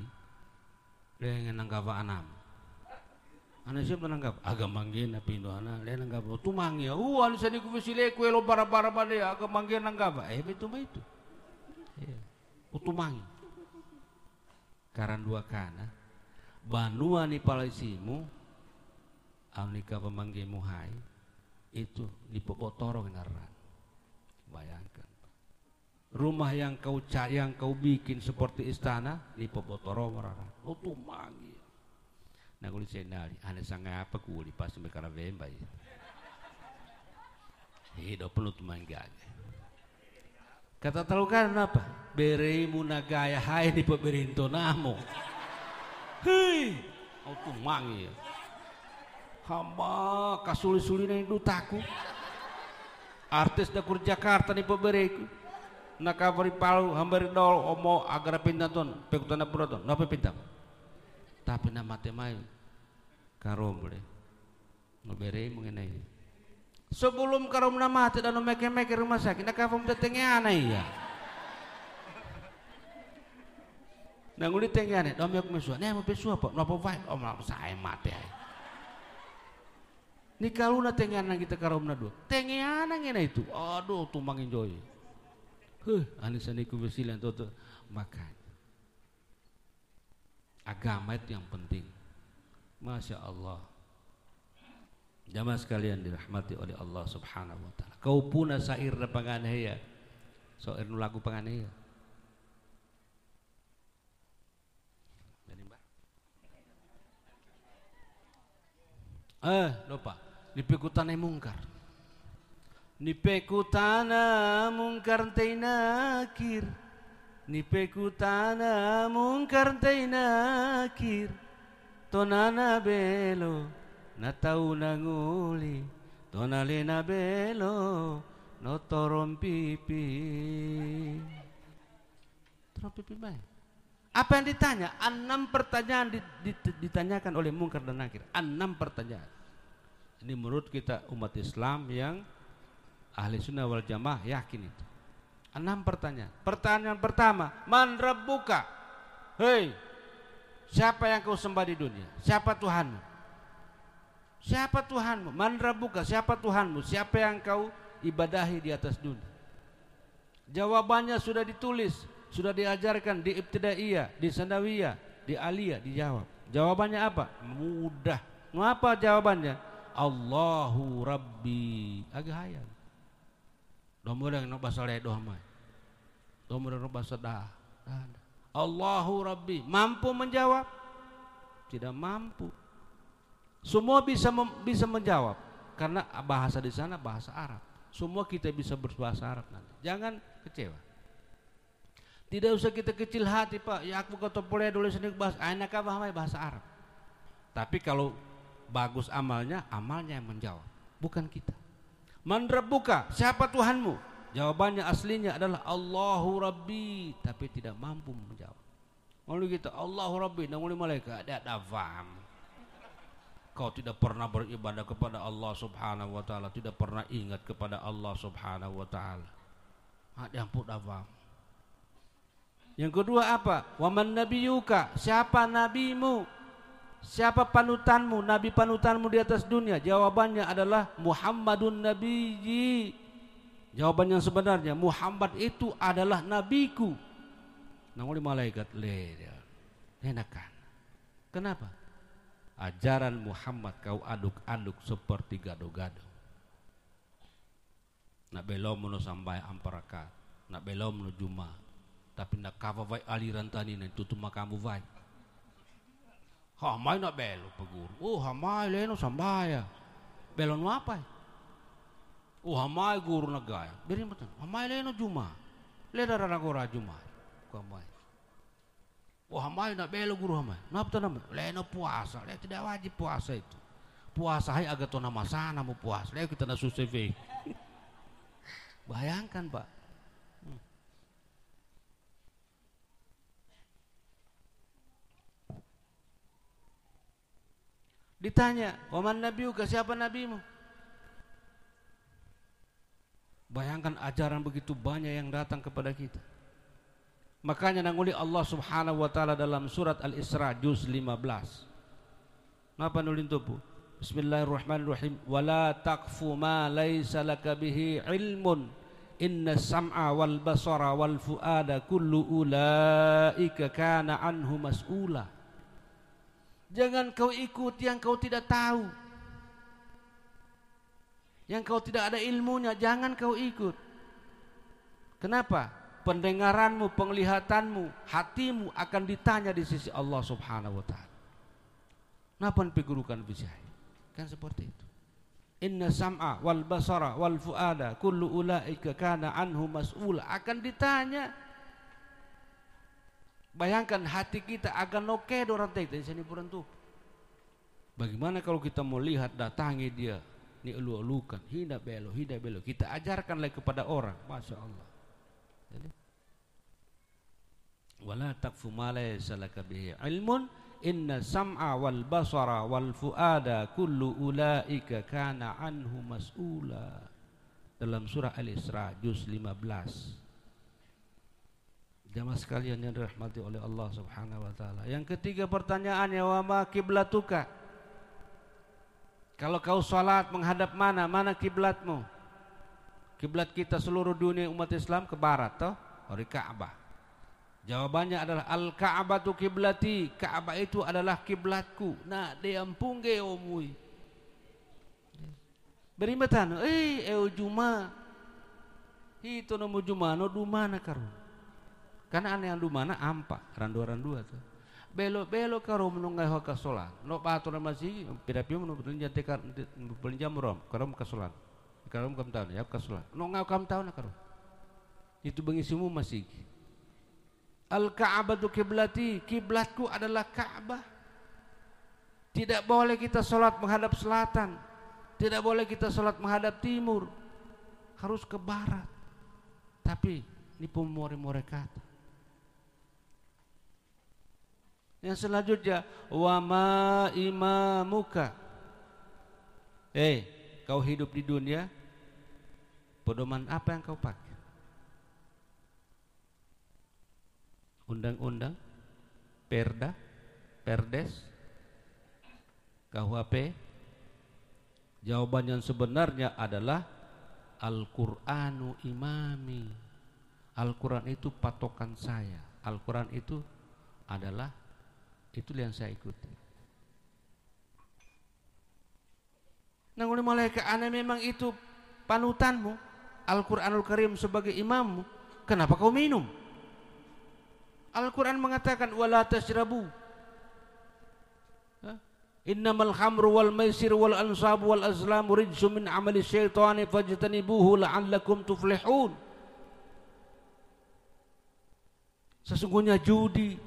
dengan nanggawa anam. Ana siapa nanggap? Agak manggil na pindo ana, le nanggap. Tu manggil. Anu sani ku sile ku lo bara-bara bade agak manggil nanggap. Betul ba itu. Iya. Tu manggil. Karan dua kana. Banua ni palaisimu anika pemanggil muhai itu di Popotoro benaran. Bayangkan. Rumah yang kau bikin seperti istana di Popotoro mararan. Tu manggil. Nah kuli senali, ane sanga apa kuli pas mereka vemba ya. Hidup penuh tumanggage. Kata talukan apa? Beremu nagaya hai di peberinto namo. Hei, tu mangi. Hamba kasuli-suli na dutaku. Artis dakur Jakarta ni pebereku. Nakabari palu hambari dol omo agar pintaton pekutana puraton. Napa pintam? Tapi nama temai karom boleh ngeberi mengenai sebelum karom nama mati dan meke-meke rumah sakit nak kafam tetengnya aneh ya nanguli tengnya aneh domek mesua nih mau pesua pak napa baik om saya mati ni kalau na tengnya nang kita karom na dua tengnya aneh itu aduh tuh mangin joy anisaniku besilan tuh makan. Agama itu yang penting. Masya Allah. Jamaah sekalian dirahmati oleh Allah Subhanahu wa taala. Kau puna sair na panganheya. Sair nu lagu panganheya. Lupa. Nipikutana mungkar. Nipikutana mungkar tainakir. Nipekutana mungkar tainakir tonana belo na tau nanguli tonale na belo no torom pipi baik. Apa yang ditanya? 6 pertanyaan ditanyakan oleh mungkar dan nakir. 6 pertanyaan. Ini menurut kita umat Islam yang ahli sunnah wal jamaah yakin itu. 6 pertanyaan. Pertanyaan pertama, man rabbuka? Hei, siapa yang kau sembah di dunia? Siapa Tuhanmu? Siapa Tuhanmu? Man rabbuka? Siapa Tuhanmu? Siapa yang kau ibadahi di atas dunia? Jawabannya sudah ditulis, sudah diajarkan di ibtidaiyah, di sanawiyah, di aliyah, dijawab. Jawabannya apa? Mudah. Apa jawabannya? Allahu Rabbi. Agak hayal. Domodang no bahasa ledoh mah. Domodang no bahasa dah. Allahu Rabbi. Mampu menjawab? Tidak mampu. Semua bisa menjawab karena bahasa di sana bahasa Arab. Semua kita bisa berbahasa Arab nanti. Jangan kecewa. Tidak usah kita kecil hati, Pak. Ya aku kata boleh dulu sendiri bahasa anak bahasa Arab. Tapi kalau bagus amalnya yang menjawab, bukan kita. Man rabbuka? Siapa Tuhanmu? Jawabannya aslinya adalah Allahu Rabbi, tapi tidak mampu menjawab. Lalu kita Allahu Rabbi, nanguli malaikat ada faham. Kau tidak pernah beribadah kepada Allah Subhanahu wa taala, tidak pernah ingat kepada Allah Subhanahu wa taala. Ada yang pun faham. Yang kedua apa? Wa man nabiyuka? Siapa nabimu? Siapa panutanmu, nabi panutanmu di atas dunia? Jawabannya adalah Muhammadun Nabiyyi. Jawaban yang sebenarnya, Muhammad itu adalah nabiku. Namun malaikat enakan. Kenapa? ajaran Muhammad kau aduk-aduk seperti gado-gado. Nak belom menuju sampai amparakat, nak belom menuju Juma, tapi nak kava vai aliran tani nen tutu makamu vai. Hamai nak belo pegur. Oh hamai leno sambaya. Belon apa? Oh hamai guru nagaya. Beri matan. Hamai leno Juma. Leda ragora Juma. Kamai. Oh hamai nak belo guru hamai. Napa nama? Leno puasa. Leno tidak wajib puasa itu. Puasa hai agak to nama sana mau puasa. Leno kita nak suseve. Bayangkan Pak. Ditanya, "Waman nabiuka, siapa nabimu?" Bayangkan ajaran begitu banyak yang datang kepada kita. Makanya nanguli Allah Subhanahu wa taala dalam surat Al-Isra juz 15. Napa nulin tupu? Bismillahirrahmanirrahim. Wala taqfu ma laisa laka bihi ilmun. Inna sam'a wal basara wal fuada kullu ulaika kana anhu mas'ula. Jangan kau ikut yang kau tidak tahu, yang kau tidak ada ilmunya, jangan kau ikut. Kenapa? Pendengaranmu, penglihatanmu, hatimu akan ditanya di sisi Allah Subhanahu wa taala. Napa pigurukan bisa? Kan seperti itu. Inna sam'a wal basara wal fuada kullu ulaika kana anhu mas'ula, akan ditanya. Bayangkan hati kita akan oke dorang teh di sini purantu. Bagaimana kalau kita mau lihat datangi dia, ni elu-elukan, hina belo, kita ajarkan lagi kepada orang, masya Allah. Jadi, wala taqfu ma laysa laka bihi ilmun, inna sam'a wal basara wal fuada kullu ulaika kana anhu mas'ula. Dalam surah Al-Isra juz 15. Jamaah sekalian yang dirahmati oleh Allah Subhanahu wa taala. Yang ketiga pertanyaannya, wa ma kiblatuka? Kalau kau salat menghadap mana? Mana kiblatmu? Kiblat kita seluruh dunia umat Islam ke barat toh, dari Ka'bah. Jawabannya adalah al-Ka'batu kiblati. Ka'bah itu adalah kiblatku. Nah, diampung ge omui. Berimatan, Juma. Itu nomu Juma no dumana karu. Karena aneh yang dumana ampa randu-randu tuh. Belok-belok karo menunggai hoka solat. No patur masih pirapi mun berjantekan belinjam rom karo ka solat. Karo kam tahu ya ka solat. No ngau kam tahu na karo. Itu bengisimu masih. Al-Ka'batu kiblati, kiblatku adalah Ka'bah. Tidak boleh kita solat menghadap selatan. Tidak boleh kita solat menghadap timur. Harus ke barat. Tapi ini pemore-more kata. Yang selanjutnya, wa ma imamuka. Kau hidup di dunia, pedoman apa yang kau pakai? Undang-undang, perda, perdes, KUHP? Jawaban yang sebenarnya adalah Al-Qur'anu imami. Al-Quran itu patokan saya. Al-Quran itu adalah itu yang saya ikuti. Nang oleh malaikat ana memang itu panutanmu, Al-Quranul Karim sebagai imammu. Kenapa kau minum? Al-Quran mengatakan wala tasrabu. Innamal khamru wal maisir wal ansabu wal azlamu rijsum min amali syaitani fajtanibuhu la'allakum tuflihun. Sesungguhnya judi,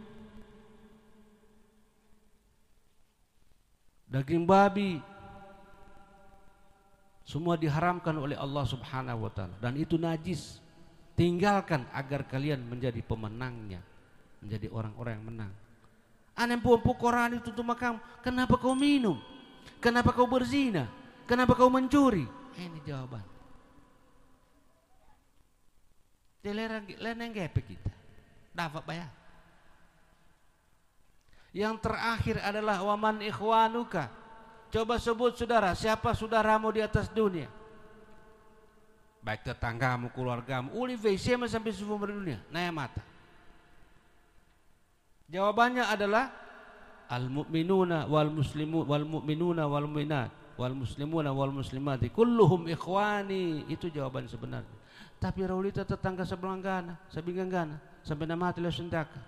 daging babi, semua diharamkan oleh Allah Subhanahu wa taala dan itu najis. Tinggalkan agar kalian menjadi pemenangnya, menjadi orang-orang yang menang. Aneh pompo Quran itu tuh makam. Kenapa kau minum? Kenapa kau berzina? Kenapa kau mencuri? Ini jawaban. Leneng gepe kita. Dapat bayar. Yang terakhir adalah waman ikhwanuka. Coba sebut saudara, siapa saudaramu di atas dunia? Baik tetanggamu, keluargamu, uli WC sampai seumur dunia. Naya mata. Jawabannya adalah al-mu'minuna wal muslimun wal mu'minuna wal mu'minat wal muslimuna wal muslimati kulluhum ikhwani. Itu jawaban sebenarnya. Tapi raulita tetangga sebelanggana, sabinganggana, sampai nama hati lo sendaka.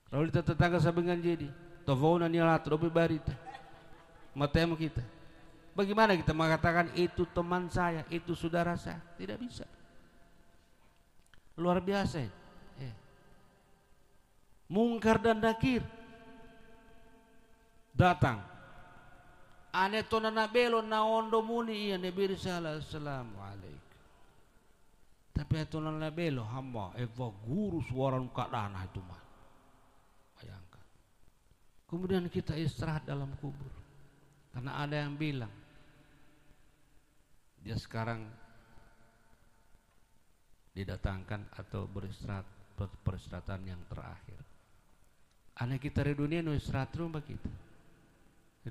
Raulita tetangga sabingan jadi, tovona nialat robi barita, matemu kita. Bagaimana kita mengatakan itu teman saya, itu saudara saya? Tidak bisa. Luar biasa. Mungkar dan nakir datang. Ane tona nabelo na ondo muni iya nabi sallallahu alaihi. Tapi itu na nabelo hamba eva guru suara kadana itu mah. Bayangkan. Kemudian kita istirahat dalam kubur. Karena ada yang bilang dia sekarang didatangkan atau beristirahat peristirahatan yang terakhir. Anak kita di dunia nu istirahat rumah kita.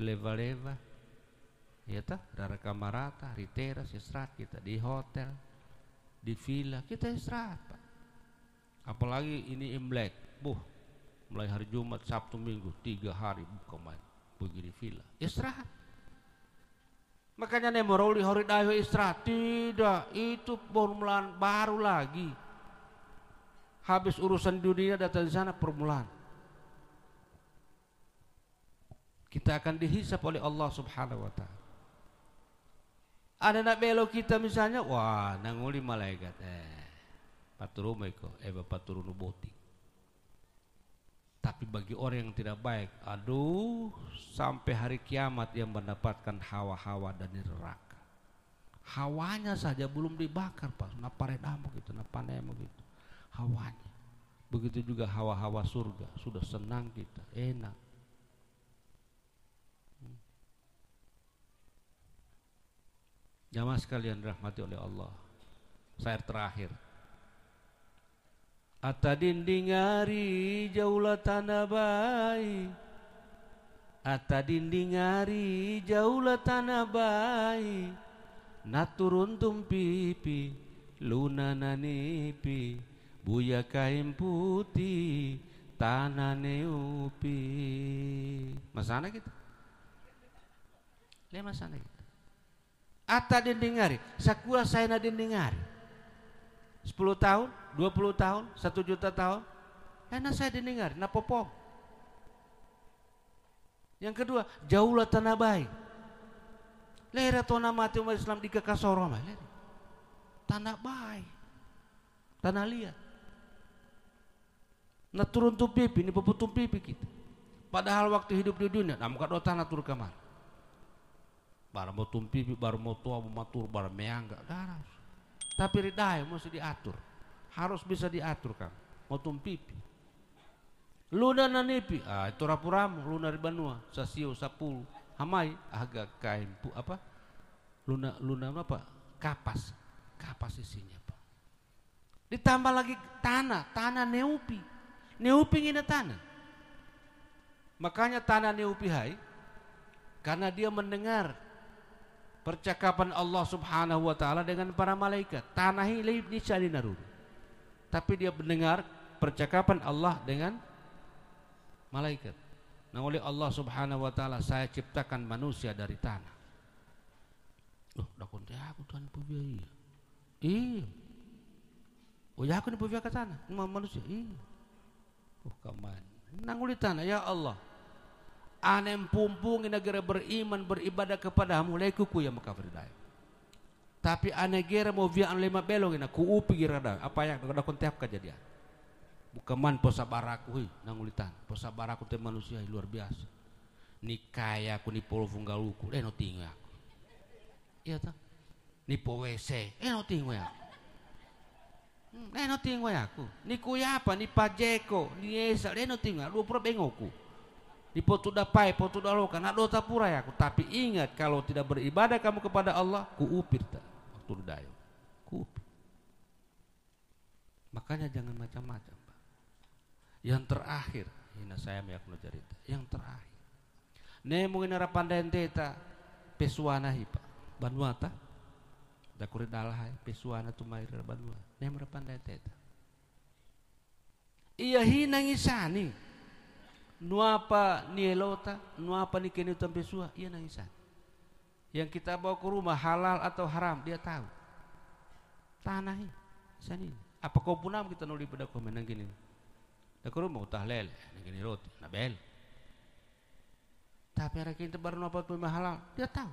Leva-leva. Ya tah, dari kamarata, di teras istirahat kita, di hotel, di villa kita istirahat, Pak. Apalagi ini Imlek. Mulai hari Jumat, Sabtu, Minggu 3 hari buka main. Pergi di villa. Istirahat. Makanya nemoroli hari dayo istirahat. Tidak, itu permulaan baru lagi. Habis urusan dunia datang di sana permulaan. Kita akan dihisap oleh Allah Subhanahu wa taala. Ada nak belok kita misalnya, wah nanguli malaikat. Paturumai ko, paturunu boti. Tapi bagi orang yang tidak baik, aduh, sampai hari kiamat yang mendapatkan hawa-hawa dan neraka. Hawanya saja belum dibakar, Pak. Naparedamo gitu, napanemo gitu. Hawanya. Begitu juga hawa-hawa surga, sudah senang kita, enak. Jamaah sekalian rahmati oleh Allah. Syair terakhir. Ata dinding ari jaulah tanah bayi. Ata dinding ari jaulah tanah bayi. Naturun tumpipi luna nanipi. Buya kain putih tanah neupi. Masana kita. Le masana kita. Ata dindingari, sakua saya na dindingari. 10 tahun, 20 tahun, 1 juta tahun. Enak saya dindingari, na popom. Yang kedua, jauhlah tanah baik. Lera tona mati umat Islam di kekasoro mah. Tanah baik. Tanah liat. Na turun tu pipi, ni peputung pipi kita. Padahal waktu hidup di dunia, namun kado tanah turun kamar. Barang mau tumpipi, barang mau tua, mau matur, barang meangga, darah. Tapi ridai mesti diatur, harus bisa diatur kan. Mau tumpipi, luna nanipi, itu rapuramu, luna ribanua, sasio, sapul, hamai, agak kain pu apa, luna apa, kapas isinya Pak. Ditambah lagi tanah neupi ngina tanah. Makanya tanah neupi hai, karena dia mendengar percakapan Allah Subhanahu wa taala dengan para malaikat. Tanahi leib ni salinaru. Tapi dia mendengar percakapan Allah dengan malaikat. Nah, oleh Allah Subhanahu wa taala saya ciptakan manusia dari tanah. Loh, dah konte aku Tuhan puvia. Iya. Oh, ya aku ni puvia ke tanah, manusia. Iya. Oh, kaman. Nanguli tanah ya Allah. Anem pumpung negara beriman beribadah kepadamu lekuku ya makafir dai. Tapi anegera mau via an lima belong ina ku upi girada apa yang ada kontep kejadian. Bukaman posabaraku hi nangulitan. Posabaraku teh manusia luar biasa. Ni kaya aku ni polo funggaluku no tinggal aku. Iya ta? Ni po WC no tinggal aku. No tinggal aku. Ni kuyapa ni pajeko ni esa no tinggal lu pro bengoku. Di potu dapai, potu dalokan, nak dota pura ya aku. Tapi ingat kalau tidak beribadah kamu kepada Allah, kuupir tak waktu dayo, kuupir. Makanya jangan macam-macam, Pak. Yang terakhir, ini saya meyakno cerita. Yang terakhir, nemo inara pandayan teta pesuana Pak, Banuata, dakurin dalahai pesuana tumair Banua, nemo pandayan teta. Iya hinang isani. Nuapa ni elota, nuapa ni kini tampesua, iya nangisan. Yang kita bawa ke rumah halal atau haram, dia tahu. Tanahi, sani. Apa kau punam kita nuli pada komen nang gini. Dah ke rumah utah lele, nang gini roti, nabel. Tapi hari kita baru nuapa tu halal, dia tahu.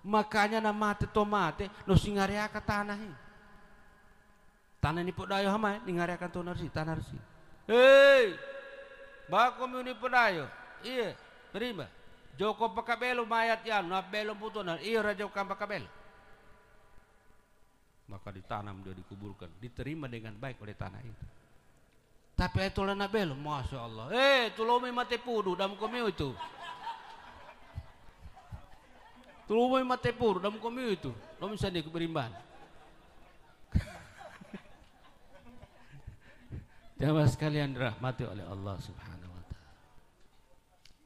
Makanya nama mate tomate, no singariaka tanahi. Tanah ni podayo hamai, ningariakan tu narsi, tanah narsi. Hei, bako mi ni podayo, iya, terima. Joko pakabelo mayat yan, na belo butonan, iyo raja kan pakabelo. Maka ditanam dia dikuburkan, diterima dengan baik oleh tanah itu. Tapi itu lah na belo, masya Allah. Tulomi mate pudu, dalam komio itu. Tulomi mate pudu, dalam komio itu. Lo misalnya keberimban. Jamaah sekalian dirahmati oleh Allah Subhanahu.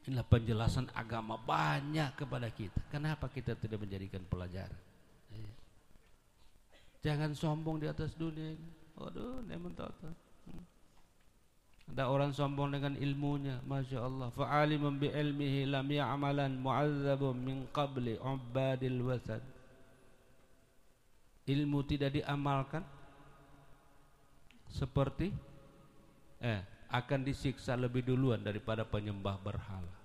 Inilah penjelasan agama banyak kepada kita. Kenapa kita tidak menjadikan pelajaran? Jangan sombong di atas dunia ini. Waduh, ada orang sombong dengan ilmunya, masya Allah. Fa'alimun bi ilmihi lam ya'malan mu'azzabun min qabli ubadil wasan. Ilmu tidak diamalkan seperti akan disiksa lebih duluan daripada penyembah berhala.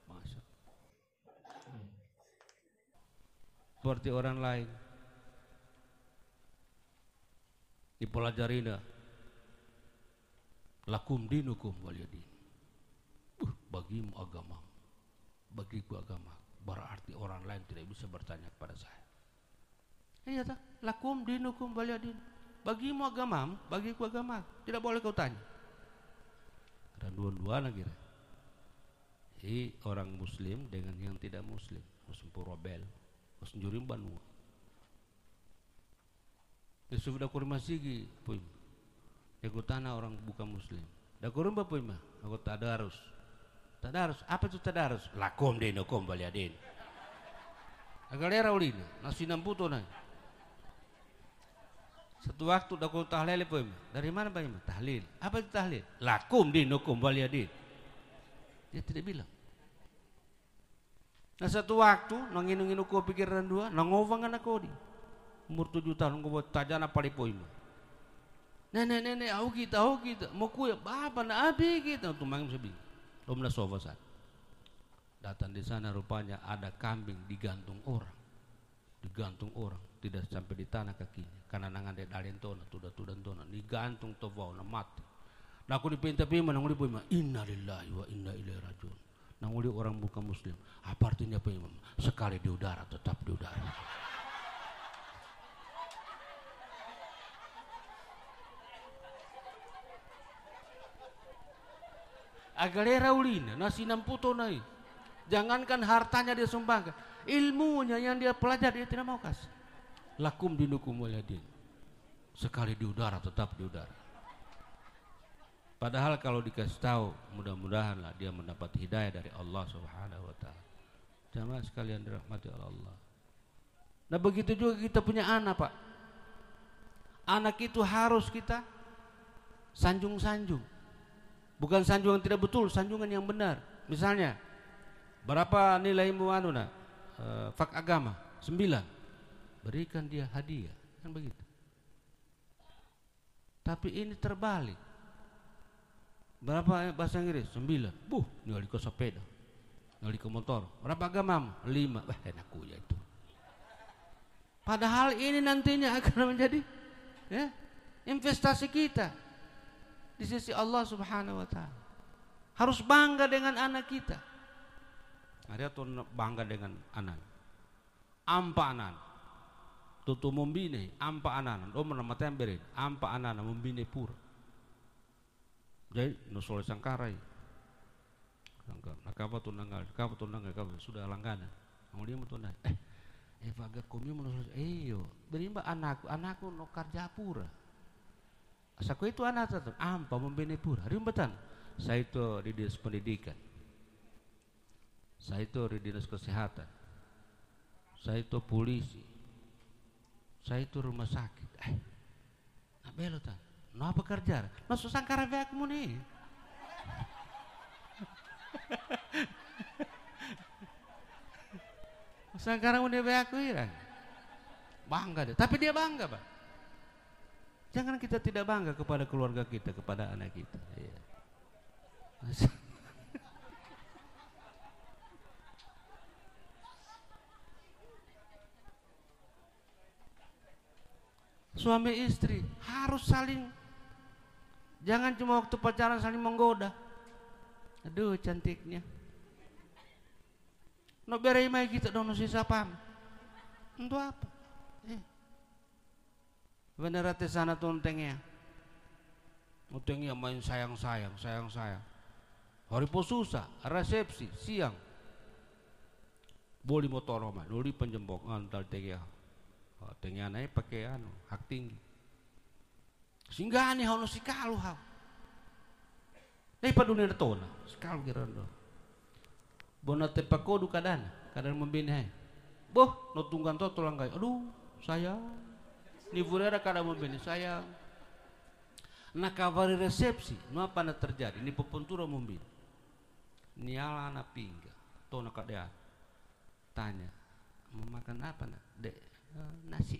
Masya Allah. Seperti orang lain dipelajarinya lakum dinukum waliyadin. Bagimu agama, bagiku agama. Berarti orang lain tidak bisa bertanya kepada saya. Iya tak? Lakum dinukum waliyadin. Bagimu agamamu, bagiku agama. Tidak boleh kau tanya. Dan dua-dua lagi. Jadi orang muslim dengan yang tidak muslim, muslim purobel, muslim jurim banua. Ya sudah kurma sigi, puim. Aku tanah orang bukan muslim. Dah kurma puim mah, aku tadarus. Tadarus, apa itu tadarus? Lakum dinukum waliyadin. Agalera ulina, nasi namputo na. Satu waktu dah kau tahlil apa? Dari mana Pak Imam? Tahlil. Apa itu tahlil? Lakum dinukum waliyadin. Dia tidak bilang. Nah satu waktu nanginu kau pikiran dua, nangovang anak kau di umur 7 tahun kau buat tajana pali po Imam. Nenek au kita mau kue bapa na abi kita untuk mangim sebi. Lom na sofa saat. Datang di sana rupanya ada kambing digantung orang, tidak sampai di tanah kakinya. Karena nangan de dalentona tuda tona digantung tovau na mati. Nah aku dipinta pima nanguli pima inna lillahi wa inna ilaihi rajiun. Nanguli orang bukan muslim. Apa artinya pima? Sekali di udara tetap di udara. Agalera ulina nasi namputo nai. Jangankan hartanya dia sumbangkan, ilmunya yang dia pelajari dia tidak mau kasih. Lakum dinukum waliyadin. Sekali di udara tetap di udara. Padahal kalau dikasih tahu, mudah-mudahanlah dia mendapat hidayah dari Allah Subhanahu wa taala. Jamaah sekalian dirahmati oleh Allah. Nah begitu juga kita punya anak, Pak. Anak itu harus kita sanjung-sanjung. Bukan sanjungan tidak betul, sanjungan yang benar. Misalnya, berapa nilaimu fak agama? 9. Berikan dia hadiah, kan begitu. Tapi ini terbalik. Berapa bahasa Inggris? 9. Ngali ke sepeda, ngali ke motor. Berapa agamamu? 5. Enakku ya itu. Padahal ini nantinya akan menjadi investasi kita di sisi Allah Subhanahu wa taala. Harus bangga dengan anak kita. Ada tuh bangga dengan anak. Ampa anak. Tutu membine ampa anak. Do menama temberin ampa anak membine pura. Jadi nusul sangkarai. Nakapa tuh nanggal, sudah langganan. Kemudian betul nah. Vaga komi menusul. Berimba anakku no kerja pura. Asaku itu anak tetap ampa membine pura. Rimbatan. Saya itu di dinas pendidikan. Saya itu di dinas kesehatan. Saya itu polisi. Saya itu rumah sakit. Nah belo tan. No apa kerja? No susah karabe aku nih. Sekarang udah beaku irang. Bangga deh, tapi dia bangga, Pak. Jangan kita tidak bangga kepada keluarga kita, kepada anak kita. Iya. Suami istri harus saling, jangan cuma waktu pacaran saling menggoda. Aduh cantiknya. No berai mai kita dong si sapam. Untuk apa? Bener hati sana tuntengnya. Tuntengnya main sayang. Hari po susah, resepsi siang. Boli motor mah, duli penjembok ngantal tengnya. Tengnya naik pakai hak tinggi. Sehingga ani hau si kalu hau. Padunia tona, sekalu girando. Bonate pakodu kadan membina. Boh, no tunggan to tulang kay. Aduh, sayang. Ni furera kada membina sayang. Nakabari resepsi, no apa na terjadi? Ni pepuntura membina. Ni ala na pingga. To na kadea. Tanya, mau makan apa nak? Dek, nasi.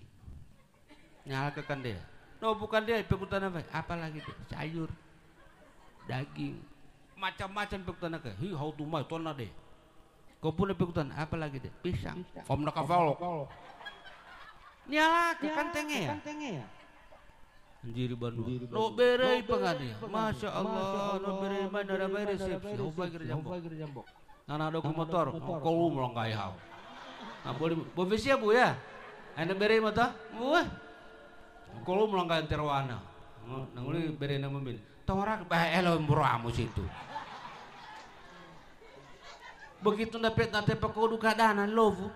Nyala ke kan dia. No bukan dia, pekutan apa? Apalagi dek? Sayur, daging, macam-macam pekutan ke. Hi, how to my tona deh. Kau pun pekutan apalagi dek? Pisang. Om nak kavalok. Nyala ke kan tenge ya. Anjir banu. No berei pengadia. Masya Allah, no berei mana ada bayar resepsi. Hau bagi jambok. Nana ada motor, kau mulai kaya hau. Nah boleh siap bu ya? Anda berei mata? Wah, kau mulai kaya terwana. Nanguli berei nama bin. Torak bah elo mburamu situ. Begitu dapat nanti pakodu kadanan lovu.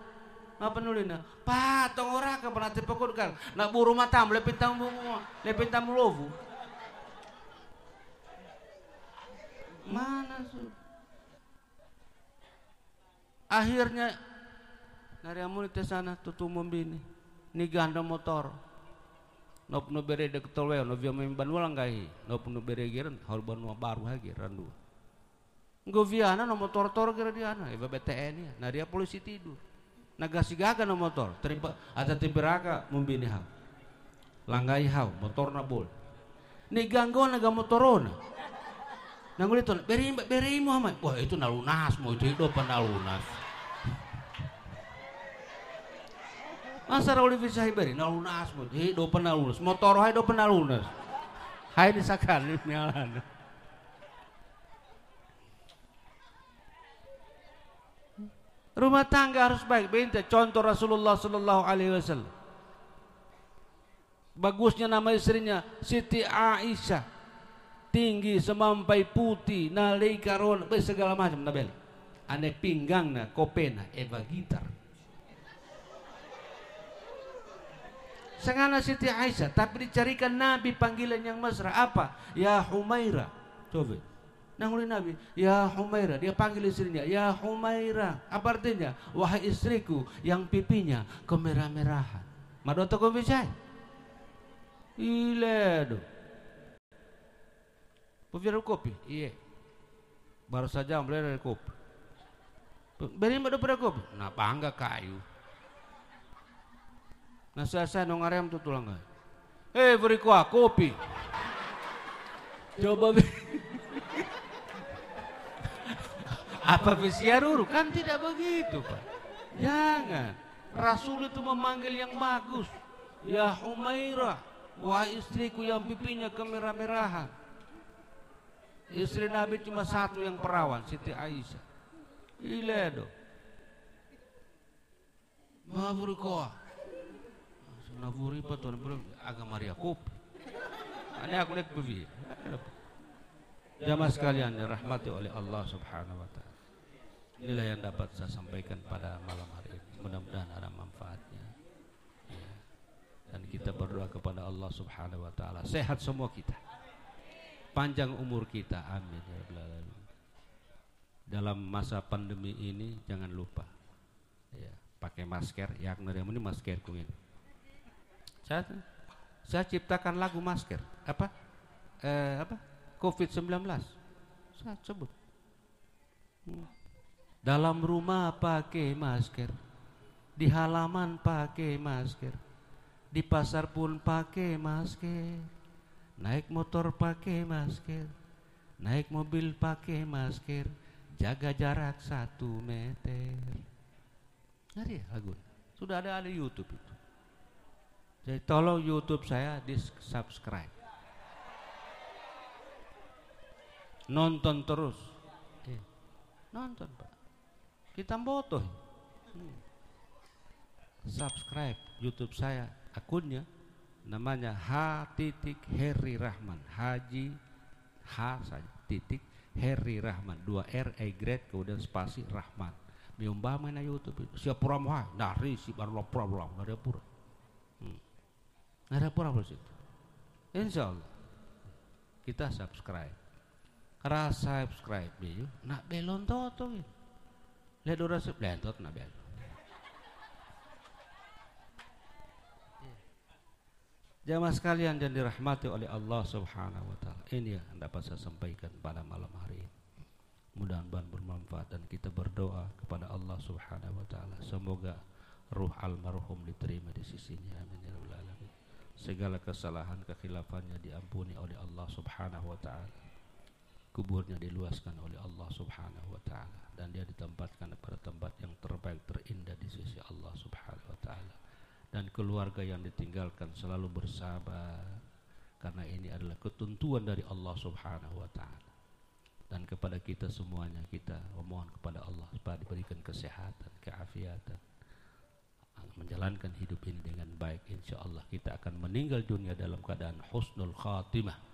Apa nulina? Pak, torak apa nanti pakodu kan? Nak buru matam lepin tamu lovu. Mana su? Akhirnya nari amun di sana tutu membini ni ganda motor nop no bere dek tolwe no via memban walang kai nop no bere giran hal banua baru lagi randu go viana no motor kira diana eva BTN ya nari polisi tidur nagasi gaga no motor terima ada tiberaka membini hau langgai hau motor na bol ni ganggo naga motorona nanguliton beri Muhammad wah itu nalunas mau itu hidup nalunas. Masa rauli bisa hibari nalunas mo do penalunas motor hay do penalunas hay disakan mialan. Rumah tangga harus baik. Binte contoh Rasulullah sallallahu alaihi wasallam. Bagusnya nama istrinya Siti Aisyah. Tinggi semampai putih nalika ron segala macam nabel. Ane pinggangna kopena eva gitar. Sengana Siti Aisyah, tapi dicarikan Nabi panggilan yang mesra apa? Ya Humaira. Coba. Nanguli Nabi, ya Humaira. Dia panggil istrinya, ya Humaira. Apa artinya? Wahai istriku yang pipinya kemerah-merahan. Madoto kau bisa? Iledo. Puvira kopi? Iya. Baru saja ambil dari kopi. Beri madu pada kopi. Nah, bangga kayu. Nah saya nongarem tuh tulang kan. Beri kuah kopi. Coba apa besiaruru kan tidak begitu Pak. Jangan. Rasul itu memanggil yang bagus. Ya Humairah, wahai istriku yang pipinya kemerah-merahan. Istri Nabi cuma satu yang perawan, Siti Aisyah. Iledo. Maburi kuah. Navuri paton agama Yakub. Ini aku lihat bevi. Jamaah sekalian dirahmati oleh Allah Subhanahu wa taala. Inilah yang dapat saya sampaikan pada malam hari ini. Mudah-mudahan ada manfaatnya. Ya. Dan kita berdoa kepada Allah Subhanahu wa taala sehat semua kita. Panjang umur kita. Amin ya rabbal alamin. Dalam masa pandemi ini jangan lupa ya, pakai masker. Ya, ini maskerku ini. Saya ciptakan lagu masker apa COVID-19 saya sebut Dalam rumah pakai masker, di halaman pakai masker, di pasar pun pakai masker, naik motor pakai masker, naik mobil pakai masker, jaga jarak 1 meter. Ngeri lagu. Sudah ada di YouTube itu. Jadi tolong YouTube saya di subscribe. Nonton terus. Nonton Pak. Kita botoh. Subscribe YouTube saya, akunnya namanya H.Heri Rahman, Haji H saja titik Heri Rahman, 2 R E grade kemudian spasi Rahman. Miumbah mana YouTube itu. Siap pura dari si baru problem, ada pura. Ada pura situ. Insyaallah kita subscribe. Karena subscribe dia, nak belon toto. Lihat orang seblentot nak belon. Jamaah sekalian yang dirahmati oleh Allah Subhanahu wa taala. Ini yang dapat saya sampaikan pada malam hari ini. Mudah-mudahan bermanfaat dan kita berdoa kepada Allah Subhanahu wa taala semoga ruh almarhum diterima di sisinya. Amin ya rabbal alamin. Segala kesalahan kekhilafannya diampuni oleh Allah Subhanahu wa taala. Kuburnya diluaskan oleh Allah Subhanahu wa taala dan dia ditempatkan pada tempat yang terbaik terindah di sisi Allah Subhanahu wa taala. Dan keluarga yang ditinggalkan selalu bersabar karena ini adalah ketentuan dari Allah Subhanahu wa taala. Dan kepada kita semuanya kita memohon kepada Allah supaya diberikan kesehatan, keafiatan, menjalankan hidup ini dengan baik. Insyaallah kita akan meninggal dunia dalam keadaan husnul khatimah.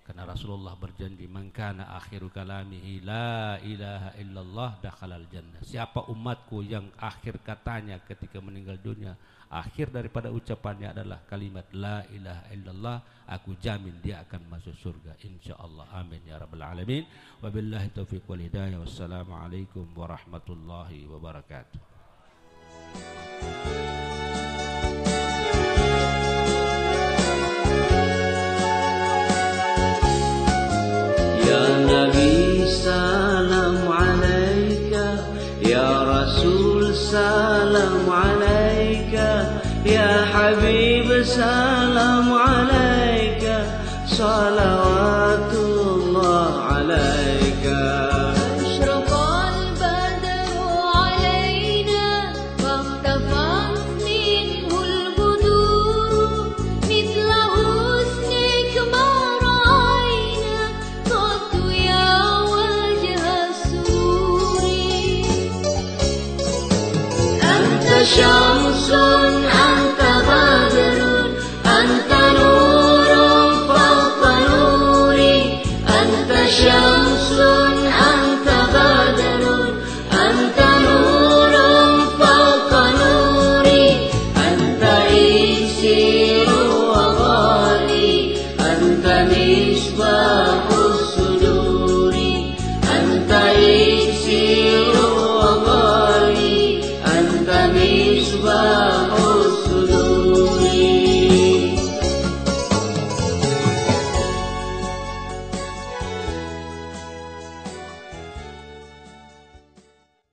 Karena Rasulullah berjanji, "Man kana akhiru kalamihi la ilaha illallah dakhalal jannah." Siapa umatku yang akhir katanya ketika meninggal dunia, akhir daripada ucapannya adalah kalimat la ilaha illallah, aku jamin dia akan masuk surga insyaallah. Amin ya rabbal alamin. Wabillahi taufiq wal hidayah. Wassalamualaikum warahmatullahi wabarakatuh. Ya Nabi salam alaika, Ya Rasul salam alaika, Ya Habib salam alaika, salawatullah alaika. شمس أنت بدر أنت نور فوق نوري أنت شمس أنت بدر أنت نور فوق نوري أنت إكسير وغالي أنت مصباح